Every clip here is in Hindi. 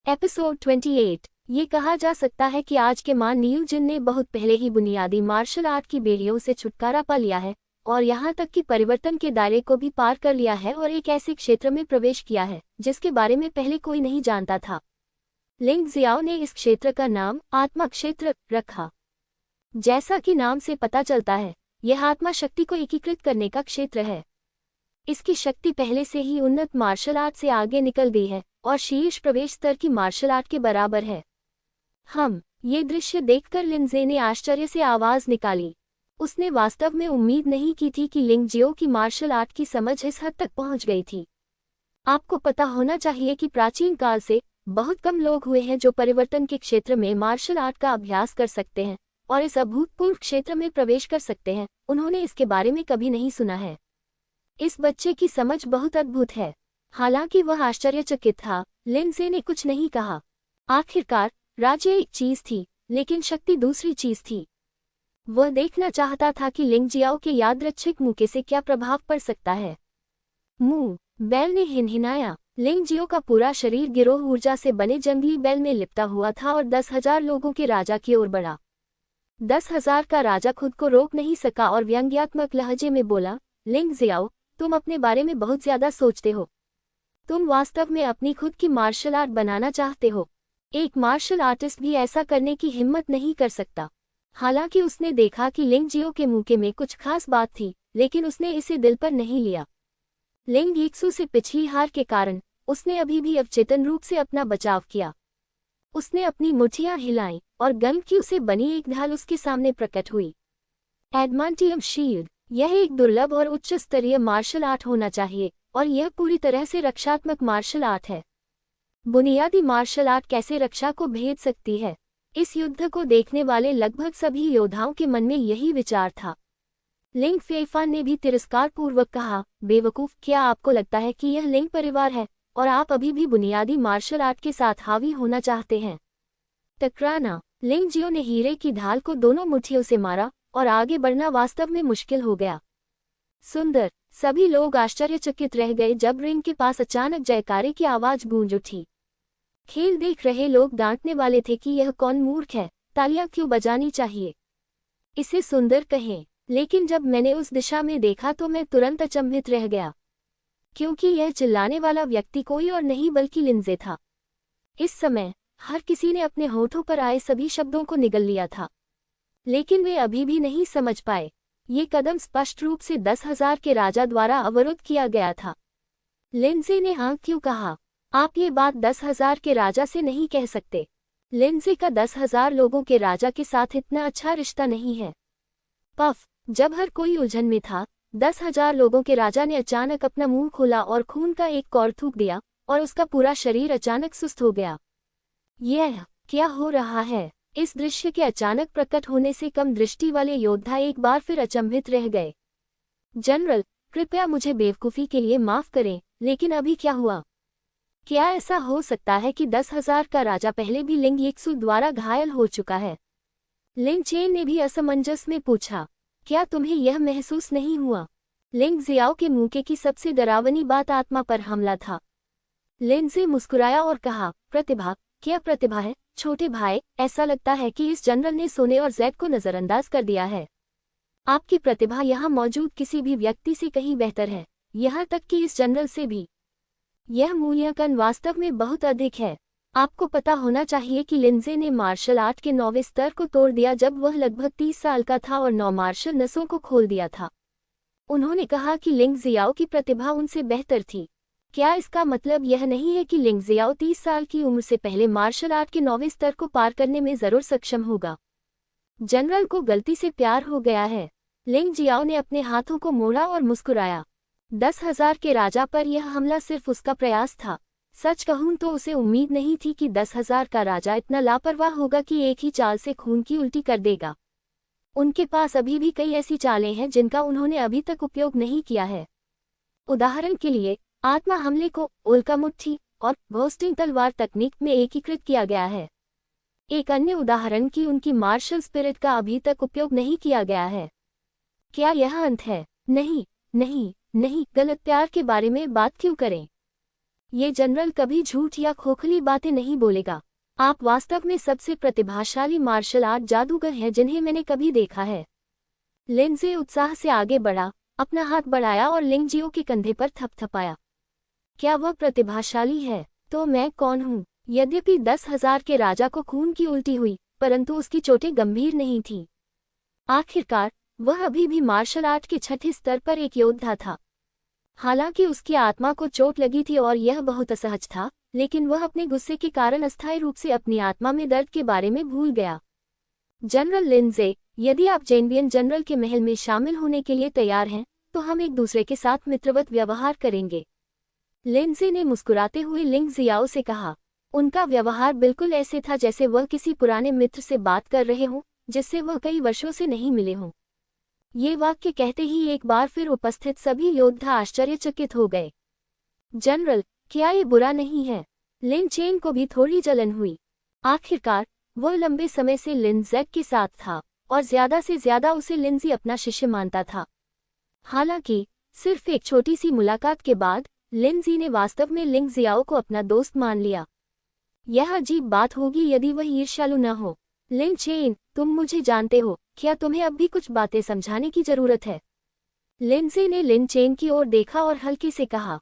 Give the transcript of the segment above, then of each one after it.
एपिसोड 28। ये कहा जा सकता है कि आज के मान न्यू जिन ने बहुत पहले ही बुनियादी मार्शल आर्ट की बेड़ियों से छुटकारा पा लिया है और यहाँ तक कि परिवर्तन के दायरे को भी पार कर लिया है और एक ऐसे क्षेत्र में प्रवेश किया है जिसके बारे में पहले कोई नहीं जानता था। लिंग जियाओ ने इस क्षेत्र का नाम आत्मा क्षेत्र रखा। जैसा कि नाम से पता चलता है, यह आत्मा शक्ति को एकीकृत करने का क्षेत्र है। इसकी शक्ति पहले से ही उन्नत मार्शल आर्ट से आगे निकल गई है और शीर्ष प्रवेश स्तर की मार्शल आर्ट के बराबर है। ये दृश्य देखकर लिंजे ने आश्चर्य से आवाज निकाली। उसने वास्तव में उम्मीद नहीं की थी कि लिंग जियो की मार्शल आर्ट की समझ इस हद तक पहुंच गई थी। आपको पता होना चाहिए कि प्राचीन काल से बहुत कम लोग हुए हैं जो परिवर्तन के क्षेत्र में मार्शल आर्ट का अभ्यास कर सकते हैं और इस अभूतपूर्व क्षेत्र में प्रवेश कर सकते हैं। उन्होंने इसके बारे में कभी नहीं सुना है। इस बच्चे की समझ बहुत अद्भुत है। हालांकि वह आश्चर्यचकित था, लिंजे ने कुछ नहीं कहा। आखिरकार राज्य एक चीज थी, लेकिन शक्ति दूसरी चीज थी। वह देखना चाहता था कि लिंग जियाओ के यादृच्छिक मुक्के से क्या प्रभाव पड़ सकता है। बैल ने हिनहिनाया। लिंग जियो का पूरा शरीर गिरोह ऊर्जा से बने जंगली बैल में लिपटा हुआ था और 10,000 लोगों के राजा की ओर बढ़ा। 10,000 का राजा खुद को रोक नहीं सका और व्यंग्यात्मक लहजे में बोला, लिंग जियाओ, तुम अपने बारे में बहुत ज्यादा सोचते हो। तुम वास्तव में अपनी खुद की मार्शल आर्ट बनाना चाहते हो। एक मार्शल आर्टिस्ट भी ऐसा करने की हिम्मत नहीं कर सकता। हालांकि उसने देखा कि लिंग जियो के मुक्के में कुछ खास बात थी, लेकिन उसने इसे दिल पर नहीं लिया। लिंग यीक्सु से पिछली हार के कारण उसने अभी भी अवचेतन रूप से अपना बचाव किया। उसने अपनी मुठ्ठियां हिलाईं और गमक्यू से बनी एक ढाल उसके सामने प्रकट हुई। एडमांटियम शील्ड, यह एक दुर्लभ और उच्च स्तरीय मार्शल आर्ट होना चाहिए और यह पूरी तरह से रक्षात्मक मार्शल आर्ट है। बुनियादी मार्शल आर्ट कैसे रक्षा को भेद सकती है? इस युद्ध को देखने वाले लगभग सभी योद्धाओं के मन में यही विचार था। लिंग फेफान ने भी तिरस्कारपूर्वक कहा, बेवकूफ, क्या आपको लगता है कि यह लिंग परिवार है और आप अभी भी बुनियादी मार्शल आर्ट के साथ हावी होना चाहते हैं? टकराना। लिंग जियो ने हीरे की ढाल को दोनों मुट्ठियों से मारा और आगे बढ़ना वास्तव में मुश्किल हो गया। सुंदर। सभी लोग आश्चर्यचकित रह गए जब रिंग के पास अचानक जयकारे की आवाज गूंज उठी। खेल देख रहे लोग डांटने वाले थे कि यह कौन मूर्ख है, तालियां क्यों बजानी चाहिए, इसे सुंदर कहें। लेकिन जब मैंने उस दिशा में देखा तो मैं तुरंत अचंभित रह गया, क्योंकि यह चिल्लाने वाला व्यक्ति कोई और नहीं बल्कि लिंजे था। इस समय हर किसी ने अपने होठों पर आए सभी शब्दों को निगल लिया था, लेकिन वे अभी भी नहीं समझ पाए। ये कदम स्पष्ट रूप से 10,000 के राजा द्वारा अवरुद्ध किया गया था। लिंजे ने हाँ क्यों कहा? आप ये बात 10,000 के राजा से नहीं कह सकते। लिंजे का 10,000 लोगों के राजा के साथ इतना अच्छा रिश्ता नहीं है। पफ। जब हर कोई उलझन में था, 10,000 लोगों के राजा ने अचानक अपना मुंह खोला और खून का एक कौर थूक दिया और उसका पूरा शरीर अचानक सुस्त हो गया। यह क्या हो रहा है? इस दृश्य के अचानक प्रकट होने से कम दृष्टि वाले योद्धा एक बार फिर अचंभित रह गए। जनरल, कृपया मुझे बेवकूफ़ी के लिए माफ करें, लेकिन अभी क्या हुआ? क्या ऐसा हो सकता है कि 10,000 का राजा पहले भी लिंग यीक्सु द्वारा घायल हो चुका है? लिंग चेन ने भी असमंजस में पूछा, क्या तुम्हें यह महसूस नहीं हुआ? लिंग जियाओ के मुक्के की सबसे डरावनी बात आत्मा पर हमला था। लिंजे मुस्कुराया और कहा, प्रतिभा? क्या प्रतिभा है छोटे भाई? ऐसा लगता है कि इस जनरल ने सोने और जेड को नजरअंदाज कर दिया है। आपकी प्रतिभा यहाँ मौजूद किसी भी व्यक्ति से कहीं बेहतर है, यहाँ तक कि इस जनरल से भी। यह मूल्यांकन वास्तव में बहुत अधिक है। आपको पता होना चाहिए कि लिंजे ने मार्शल आर्ट के 9वें स्तर को तोड़ दिया जब वह लगभग 30 साल का था और 9 मार्शल नसों को खोल दिया था। उन्होंने कहा कि लिंग जियाओ की प्रतिभा उनसे बेहतर थी। क्या इसका मतलब यह नहीं है कि लिंग जियाओ 30 साल की उम्र से पहले मार्शल आर्ट के 9वें स्तर को पार करने में जरूर सक्षम होगा? जनरल को गलती से प्यार हो गया है। लिंग जियाओ ने अपने हाथों को मोड़ा और मुस्कुराया। 10,000 के राजा पर यह हमला सिर्फ उसका प्रयास था। सच कहूं तो उसे उम्मीद नहीं थी कि 10,000 का राजा इतना लापरवाह होगा कि एक ही चाल से खून की उल्टी कर देगा। उनके पास अभी भी कई ऐसी चालें हैं जिनका उन्होंने अभी तक उपयोग नहीं किया है। उदाहरण के लिए, आत्मा हमले को उल्का मुट्ठी और घोस्टिंग तलवार तकनीक में एकीकृत किया गया है। एक अन्य उदाहरण कि उनकी मार्शल स्पिरिट का अभी तक उपयोग नहीं किया गया है। क्या यह अंत है? नहीं, नहीं, नहीं, गलत प्यार के बारे में बात क्यों करें? ये जनरल कभी झूठ या खोखली बातें नहीं बोलेगा। आप वास्तव में सबसे प्रतिभाशाली मार्शल आर्ट जादूगर हैं जिन्हें मैंने कभी देखा है। लिंजे उत्साह से आगे बढ़ा, अपना हाथ बढ़ाया और लिंगजियो के कंधे पर थपथपाया। क्या वह प्रतिभाशाली है तो मैं कौन हूँ? यद्यपि 10,000 के राजा को खून की उल्टी हुई, परंतु उसकी चोटें गंभीर नहीं थीं। आखिरकार वह अभी भी मार्शल आर्ट के छठे स्तर पर एक योद्धा था। हालांकि उसकी आत्मा को चोट लगी थी और यह बहुत असहज था, लेकिन वह अपने गुस्से के कारण अस्थायी रूप से अपनी आत्मा में दर्द के बारे में भूल गया। जनरल लिंजे, यदि आप जेनबियन जनरल के महल में शामिल होने के लिए तैयार हैं, तो हम एक दूसरे के साथ मित्रवत व्यवहार करेंगे। लिंजे ने मुस्कुराते हुए लिंग जियाओ से कहा। उनका व्यवहार बिल्कुल ऐसे था जैसे वह किसी पुराने मित्र से बात कर रहे हों, जिससे वह कई वर्षों से नहीं मिले हों। ये वाक्य कहते ही एक बार फिर उपस्थित सभी योद्धा आश्चर्यचकित हो गए। जनरल, क्या ये बुरा नहीं है? लिन चेन को भी थोड़ी जलन हुई। आखिरकार वह लंबे समय से लिन जेड के साथ था और ज्यादा से ज्यादा उसे लिंजी अपना शिष्य मानता था। हालांकि सिर्फ एक छोटी सी मुलाकात के बाद लिंजी ने वास्तव में लिंग जियाओ को अपना दोस्त मान लिया। यह अजीब बात होगी यदि वह ईर्ष्यालु न हो। लिन चेन, तुम मुझे जानते हो, क्या तुम्हें अब भी कुछ बातें समझाने की जरूरत है? लिंजी ने लिन चेन की ओर देखा और हल्के से कहा।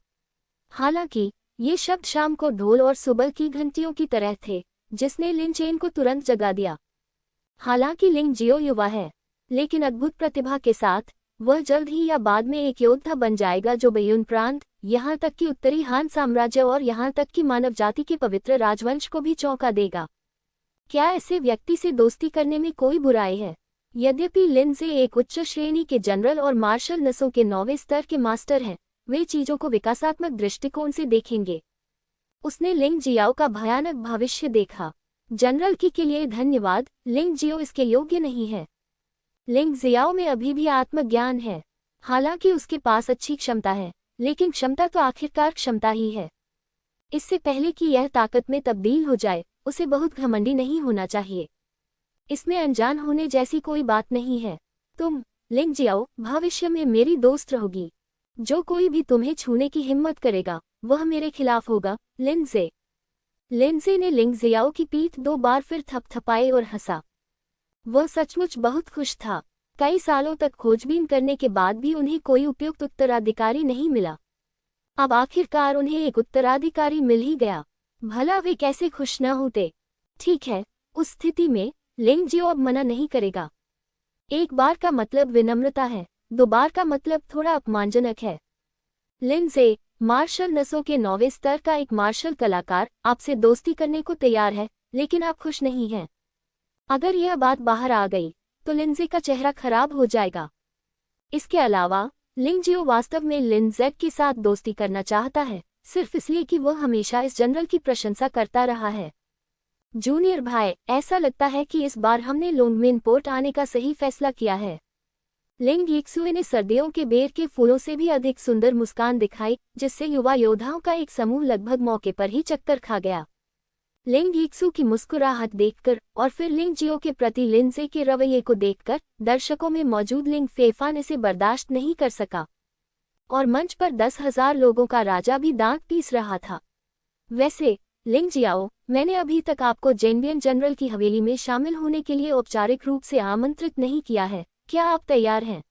हालांकि ये शब्द शाम को ढोल और सुबह की घंटियों की तरह थे, जिसने लिन चेन को तुरंत जगा दिया। हालांकि लिंग जियो युवा है, लेकिन अद्भुत प्रतिभा के साथ वह जल्द ही या बाद में एक योद्धा बन जाएगा जो बेयुन प्रांत, यहाँ तक कि उत्तरी हान साम्राज्य और यहाँ तक कि मानव जाति के पवित्र राजवंश को भी चौंका देगा। क्या ऐसे व्यक्ति से दोस्ती करने में कोई बुराई है? यद्यपि लिंजे एक उच्च श्रेणी के जनरल और मार्शल नसों के 9वें स्तर के मास्टर हैं, वे चीजों को विकासात्मक दृष्टिकोण से देखेंगे। उसने लिंग जियाओ का भयानक भविष्य देखा। जनरल की के लिए धन्यवाद, लिंग जियो इसके योग्य नहीं है। लिंग जियाओ में अभी भी आत्मज्ञान है। हालांकि उसके पास अच्छी क्षमता है, लेकिन क्षमता तो आखिरकार क्षमता ही है। इससे पहले कि यह ताकत में तब्दील हो जाए, उसे बहुत घमंडी नहीं होना चाहिए। इसमें अनजान होने जैसी कोई बात नहीं है। तुम, लिंग जियाओ, भविष्य में मेरी दोस्त रहोगी। जो कोई भी तुम्हें छूने की हिम्मत करेगा, वह मेरे खिलाफ होगा। लिंजे। लिंजे ने लिंग जियाओ की पीठ 2 बार फिर थपथपाए और हंसा। वह सचमुच बहुत खुश था। कई सालों तक खोजबीन करने के बाद भी उन्हें कोई उपयुक्त उत्तराधिकारी नहीं मिला। अब आखिरकार उन्हें एक उत्तराधिकारी मिल ही गया। भला वे कैसे खुश न होते? ठीक है, उस स्थिति में लिंग जियो अब मना नहीं करेगा। एक बार का मतलब विनम्रता है, 2 बार का मतलब थोड़ा अपमानजनक है। लिंजे, मार्शल नसों के 9वें स्तर का एक मार्शल कलाकार आपसे दोस्ती करने को तैयार है, लेकिन आप खुश नहीं हैं। अगर यह बात बाहर आ गई तो लिंजे का चेहरा खराब हो जाएगा। इसके अलावा लिंग जियो वास्तव में लिन जेड के साथ दोस्ती करना चाहता है, सिर्फ इसलिए कि वह हमेशा इस जनरल की प्रशंसा करता रहा है। जूनियर भाई, ऐसा लगता है कि इस बार हमने लोंगमिन पोर्ट आने का सही फैसला किया है। लिंग यिक्सुए ने सर्दियों के बेर के फूलों से भी अधिक सुंदर मुस्कान दिखाई, जिससे युवा योद्धाओं का एक समूह लगभग मौके पर ही चक्कर खा गया। लिंग यिक्सु की मुस्कुराहट देखकर और फिर लिंग जियो के प्रति लिंजे के रवैये को देखकर दर्शकों में मौजूद लिंग फेफान इसे बर्दाश्त नहीं कर सका और मंच पर 10,000 लोगों का राजा भी दांत पीस रहा था। वैसे लिंग जियाओ, मैंने अभी तक आपको जेनबियन जनरल की हवेली में शामिल होने के लिए औपचारिक रूप से आमंत्रित नहीं किया है, क्या आप तैयार हैं?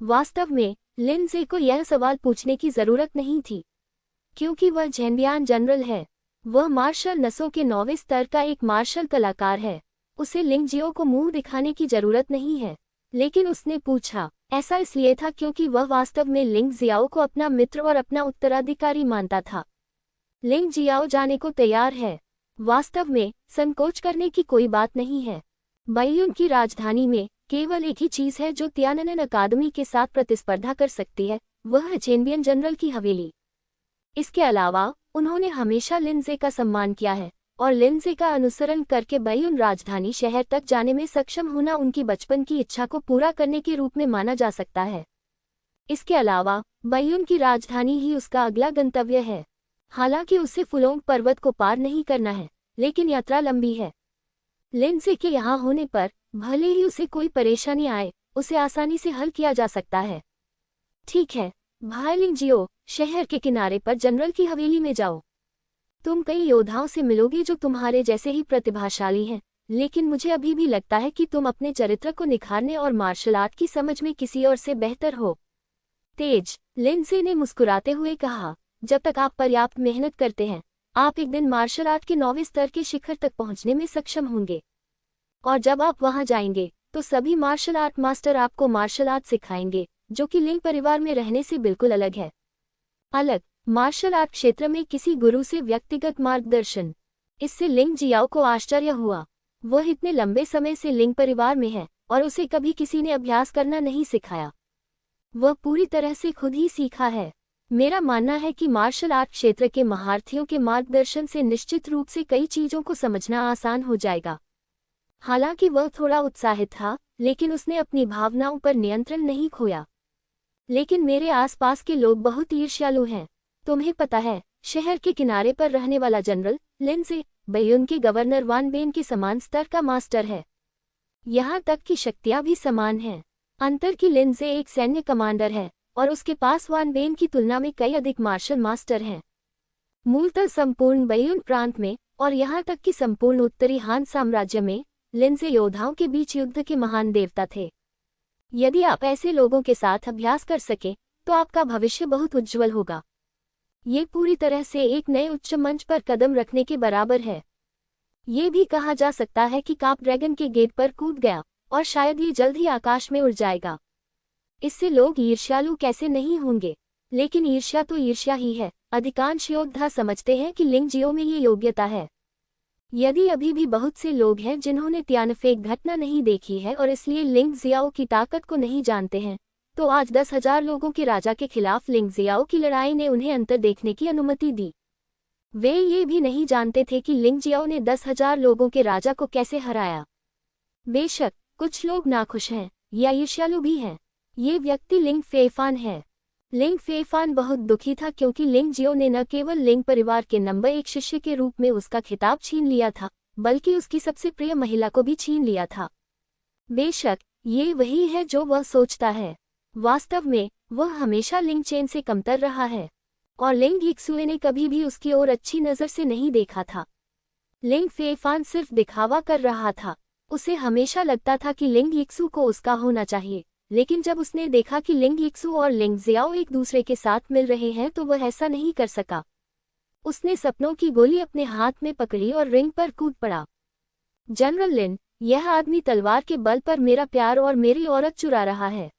वास्तव में लिंजे को यह सवाल पूछने की जरूरत नहीं थी, क्योंकि वह जेनबियन जनरल है। वह मार्शल नसों के 9वें स्तर का एक मार्शल कलाकार है। उसे लिंग जियो को मुंह दिखाने की जरूरत नहीं है। लेकिन उसने पूछा, ऐसा इसलिए था क्योंकि वह वास्तव में लिंग जियाओ को अपना मित्र और अपना उत्तराधिकारी मानता था। लिंग जियाओ जाने को तैयार है। वास्तव में संकोच करने की कोई बात नहीं है। बैयुन की राजधानी में केवल एक ही चीज है जो तियाननन अकादमी के साथ प्रतिस्पर्धा कर सकती है, वह है जेनबियन जनरल की हवेली। इसके अलावा उन्होंने हमेशा लिंजे का सम्मान किया है और लिंजे का अनुसरण करके बैयुन राजधानी शहर तक जाने में सक्षम होना उनकी बचपन की इच्छा को पूरा करने के रूप में माना जा सकता है। इसके अलावा बैयुन की राजधानी ही उसका अगला गंतव्य है। हालांकि उसे फुलोंग पर्वत को पार नहीं करना है, लेकिन यात्रा लंबी है। लिंजे के यहाँ होने पर भले ही उसे कोई परेशानी आए, उसे आसानी से हल किया जा सकता है। ठीक है भाई लिंग जियो, शहर के किनारे पर जनरल की हवेली में जाओ। तुम कई योद्धाओं से मिलोगे जो तुम्हारे जैसे ही प्रतिभाशाली हैं, लेकिन मुझे अभी भी लगता है कि तुम अपने चरित्र को निखारने और मार्शल आर्ट की समझ में किसी और से बेहतर हो। तेज, लिंडसे ने मुस्कुराते हुए कहा, जब तक आप पर्याप्त मेहनत करते हैं, आप एक दिन मार्शल आर्ट के 9वें स्तर के शिखर तक पहुंचने में सक्षम होंगे। और जब आप वहां जाएंगे, तो सभी मार्शल आर्ट मास्टर आपको मार्शल आर्ट सिखाएंगे, जो कि लिंग परिवार में रहने से बिल्कुल अलग है। अलग मार्शल आर्ट क्षेत्र में किसी गुरु से व्यक्तिगत मार्गदर्शन। इससे लिंग जियाओ को आश्चर्य हुआ। वह इतने लंबे समय से लिंग परिवार में है और उसे कभी किसी ने अभ्यास करना नहीं सिखाया। वह पूरी तरह से खुद ही सीखा है। मेरा मानना है कि मार्शल आर्ट क्षेत्र के महारथियों के मार्गदर्शन से निश्चित रूप से कई चीजों को समझना आसान हो जाएगा। हालांकि वह थोड़ा उत्साहित था, लेकिन उसने अपनी भावनाओं पर नियंत्रण नहीं खोया। लेकिन मेरे आसपास के लोग बहुत ईर्ष्यालु हैं। तुम्हें पता है, शहर के किनारे पर रहने वाला जनरल लिंडसे बैयून के गवर्नर वान बेन के समान स्तर का मास्टर है। यहाँ तक कि शक्तियाँ भी समान हैं। अंतर कि लिंडसे एक सैन्य कमांडर है और उसके पास वान बेन की तुलना में कई अधिक मार्शल मास्टर हैं। मूलतः संपूर्ण बैयून प्रांत में और यहाँ तक कि संपूर्ण उत्तरी हान साम्राज्य में लिंडसे योद्धाओं के बीच युद्ध के महान देवता थे। यदि आप ऐसे लोगों के साथ अभ्यास कर सके, तो आपका भविष्य बहुत उज्जवल होगा। ये पूरी तरह से एक नए उच्च मंच पर कदम रखने के बराबर है। ये भी कहा जा सकता है कि काप ड्रैगन के गेट पर कूद गया और शायद ये जल्द ही आकाश में उड़ जाएगा। इससे लोग ईर्ष्यालु कैसे नहीं होंगे, लेकिन ईर्ष्या तो ईर्ष्या ही है। अधिकांश योद्धा समझते हैं कि लिंग जियो में ये योग्यता है। यदि अभी भी बहुत से लोग हैं जिन्होंने तियानफेक घटना नहीं देखी है और इसलिए लिंग जियाओ की ताकत को नहीं जानते हैं, तो आज 10,000 लोगों के राजा के खिलाफ लिंग जियाओ की लड़ाई ने उन्हें अंतर देखने की अनुमति दी। वे ये भी नहीं जानते थे कि लिंग जियाओ ने 10,000 लोगों के राजा को कैसे हराया। बेशक कुछ लोग नाखुश हैं या ईर्ष्यालु भी हैं। ये व्यक्ति लिंग फेफान है। लिंग फेफान बहुत दुखी था क्योंकि लिंग जियो ने न केवल लिंग परिवार के नंबर 1 शिष्य के रूप में उसका खिताब छीन लिया था, बल्कि उसकी सबसे प्रिय महिला को भी छीन लिया था। बेशक ये वही है जो वह सोचता है। वास्तव में वह हमेशा लिंग चेन से कमतर रहा है और लिंग यिक्सुए ने कभी भी उसकी ओर अच्छी नज़र से नहीं देखा था। लिंग फेफान सिर्फ दिखावा कर रहा था। उसे हमेशा लगता था कि लिंग यिक्सु को उसका होना चाहिए, लेकिन जब उसने देखा कि लिंग यिक्सु और लिंग जियाओ एक दूसरे के साथ मिल रहे हैं तो वह ऐसा नहीं कर सका। उसने सपनों की गोली अपने हाथ में पकड़ी और रिंग पर कूद पड़ा। जनरल लिन, यह आदमी तलवार के बल पर मेरा प्यार और मेरी औरत चुरा रहा है।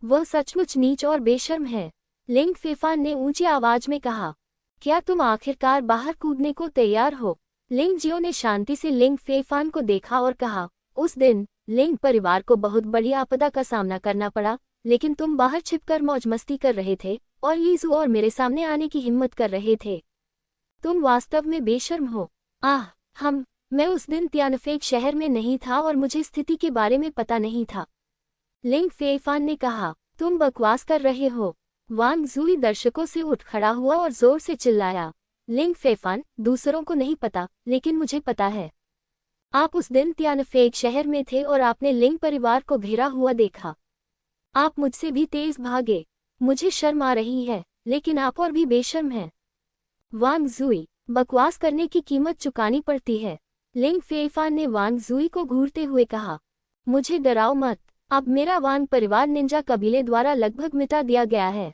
वह सचमुच नीच और बेशर्म है। लिंग फेफान ने ऊंची आवाज में कहा, क्या तुम आखिरकार बाहर कूदने को तैयार हो? लिंग जियो ने शांति से लिंग फेफान को देखा और कहा, उस दिन लिंग परिवार को बहुत बड़ी आपदा का सामना करना पड़ा, लेकिन तुम बाहर छिपकर मौज मस्ती कर रहे थे और यीशु और मेरे सामने आने की हिम्मत कर रहे थे। तुम वास्तव में बेशर्म हो। मैं उस दिन तियानफेक शहर में नहीं था और मुझे स्थिति के बारे में पता नहीं था। लिंग फेफान ने कहा, तुम बकवास कर रहे हो। वांग जुई दर्शकों से उठ खड़ा हुआ और जोर से चिल्लाया, लिंग फेफान, दूसरों को नहीं पता, लेकिन मुझे पता है। आप उस दिन तियानफेक शहर में थे और आपने लिंग परिवार को घिरा हुआ देखा। आप मुझसे भी तेज भागे। मुझे शर्म आ रही है, लेकिन आप और भी बेशर्म हैं। वांग जुई, बकवास करने की कीमत चुकानी पड़ती है। लिंग फेफान ने वांग जुई को घूरते हुए कहा, मुझे डराओ मत। अब मेरा वांग परिवार निंजा कबीले द्वारा लगभग मिटा दिया गया है।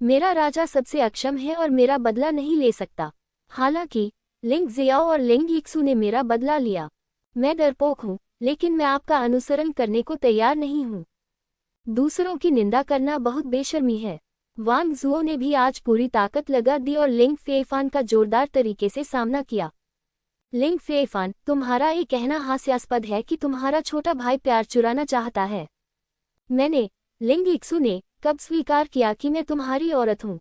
मेरा राजा सबसे अक्षम है और मेरा बदला नहीं ले सकता। हालांकि लिंग जियाओ और लिंग यिक्सु ने मेरा बदला लिया। मैं डरपोक हूँ, लेकिन मैं आपका अनुसरण करने को तैयार नहीं हूँ। दूसरों की निंदा करना बहुत बेशर्मी है। वांग जुओ ने भी आज पूरी ताकत लगा दी और लिंग फेफान का जोरदार तरीके से सामना किया। लिंग फेफान, तुम्हारा ये कहना हास्यास्पद है कि तुम्हारा छोटा भाई प्यार चुराना चाहता है। मैंने, लिंग यिक्सु ने, कब स्वीकार किया कि मैं तुम्हारी औरत हूँ?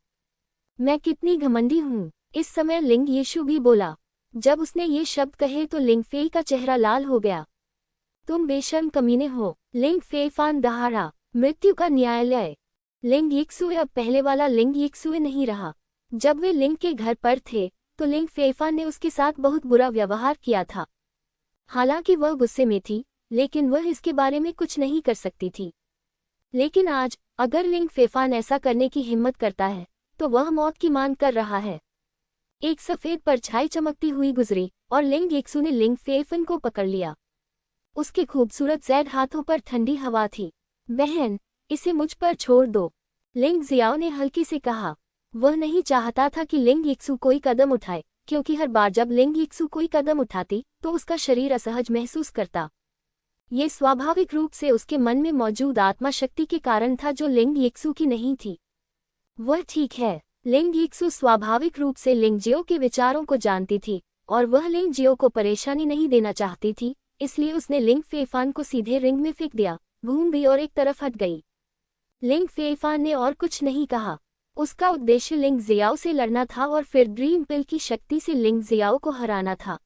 मैं कितनी घमंडी हूँ। इस समय लिंग यीशु भी बोला। जब उसने ये शब्द कहे तो लिंग फेई का चेहरा लाल हो गया। तुम बेशर्म कमीने हो। लिंग फेफान दहाड़ा। मृत्यु का न्यायालय। लिंग यिक्सुए अब पहले वाला लिंग यिक्सुए नहीं रहा। जब वे लिंग के घर पर थे तो लिंग फेफान ने उसके साथ बहुत बुरा व्यवहार किया था। हालांकि वह गुस्से में थी, लेकिन वह इसके बारे में कुछ नहीं कर सकती थी। लेकिन आज अगर लिंग फेफान ऐसा करने की हिम्मत करता है तो वह मौत की मांग कर रहा है। एक सफेद परछाई चमकती हुई गुजरी और लिंग यीक्सू ने लिंग फेफन को पकड़ लिया। उसके खूबसूरत जैड हाथों पर ठंडी हवा थी। बहन, इसे मुझ पर छोड़ दो, लिंग जियाओ ने हल्की से कहा। वह नहीं चाहता था कि लिंग यीक्सू कोई कदम उठाए, क्योंकि हर बार जब लिंग यीक्सू कोई कदम उठाती तो उसका शरीर असहज महसूस करता। ये स्वाभाविक रूप से उसके मन में मौजूद आत्मा शक्ति के कारण था जो लिंग यीक्सू की नहीं थी। वह ठीक है। लिंग यीक्सू स्वाभाविक रूप से लिंग जियो के विचारों को जानती थी और वह लिंग जियो को परेशानी नहीं देना चाहती थी, इसलिए उसने लिंग फेफान को सीधे रिंग में फेंक दिया, घूम भी और एक तरफ हट गई। लिंग फेफान ने और कुछ नहीं कहा। उसका उद्देश्य लिंग जियाओ से लड़ना था और फिर ड्रीम पिल की शक्ति से लिंग जियाओ को हराना था।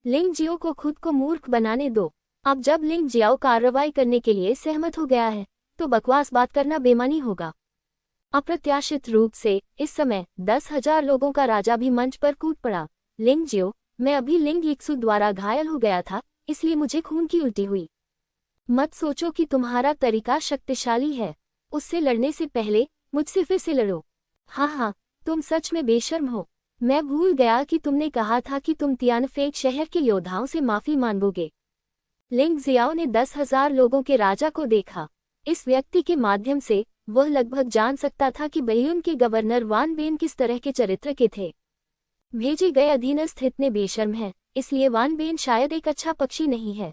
लिंग जियो को खुद को मूर्ख बनाने दो। अब जब लिंग जियाओ कार्रवाई करने के लिए सहमत हो गया है तो बकवास बात करना बेमानी होगा। अप्रत्याशित रूप से इस समय 10,000 लोगों का राजा भी मंच पर कूद पड़ा। लिंग जियो, मैं अभी लिंग यीक्सू द्वारा घायल हो गया था, इसलिए मुझे खून की उल्टी हुई। मत सोचो कि तुम्हारा तरीका शक्तिशाली है। उससे लड़ने से पहले मुझसे फिर से लड़ो। हाँ, तुम सच में बेशर्म हो। मैं भूल गया कि तुमने कहा था कि तुम तियानफेक शहर के योद्धाओं से माफी मांगोगे। लिंग जियाओ ने 10,000 लोगों के राजा को देखा। इस व्यक्ति के माध्यम से वह लगभग जान सकता था कि बेयुन के गवर्नर वान बेन किस तरह के चरित्र के थे। भेजे गए अधीनस्थ इतने बेशर्म हैं, इसलिए वान बेन शायद एक अच्छा पक्षी नहीं है।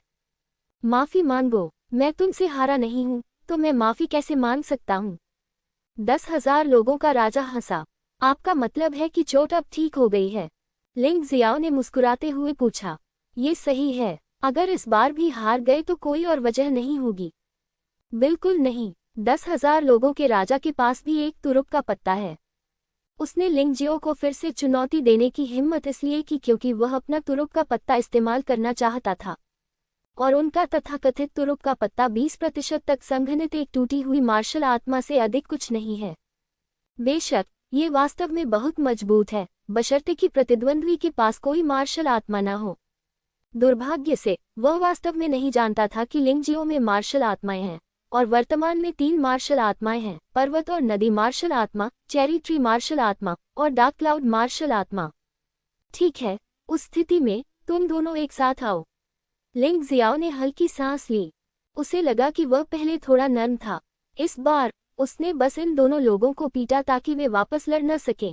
माफी मांगो। मैं तुमसे हारा नहीं हूं, तो मैं माफी कैसे मांग सकता हूं? 10,000 लोगों का राजा हंसा। आपका मतलब है कि चोट अब ठीक हो गई है? लिंग जियाओ ने मुस्कुराते हुए पूछा। ये सही है। अगर इस बार भी हार गए तो कोई और वजह नहीं होगी। बिल्कुल नहीं। 10,000 लोगों के राजा के पास भी एक तुरुप का पत्ता है। उसने लिंग जियो को फिर से चुनौती देने की हिम्मत इसलिए की क्योंकि वह अपना तुरुप का पत्ता इस्तेमाल करना चाहता था, और उनका तथाकथित तुरुप का पत्ता 20% तक संघनित एक टूटी हुई मार्शल आत्मा से अधिक कुछ नहीं है। बेशक ये वास्तव में बहुत मजबूत है, बशर्ते कि प्रतिद्वंद्वी के पास कोई मार्शल आत्मा न हो। दुर्भाग्य से वह वास्तव में नहीं जानता था कि लिंग जियो में मार्शल आत्माएं हैं, और वर्तमान में 3 मार्शल आत्माएं हैं: पर्वत और नदी मार्शल आत्मा, चेरी ट्री मार्शल आत्मा और डार्क क्लाउड मार्शल आत्मा। ठीक है, उस स्थिति में तुम दोनों एक साथ आओ। लिंग जियाओ ने हल्की सांस ली। उसे लगा कि वह पहले थोड़ा नर्म था। इस बार उसने बस इन दोनों लोगों को पीटा ताकि वे वापस लड़ न सके।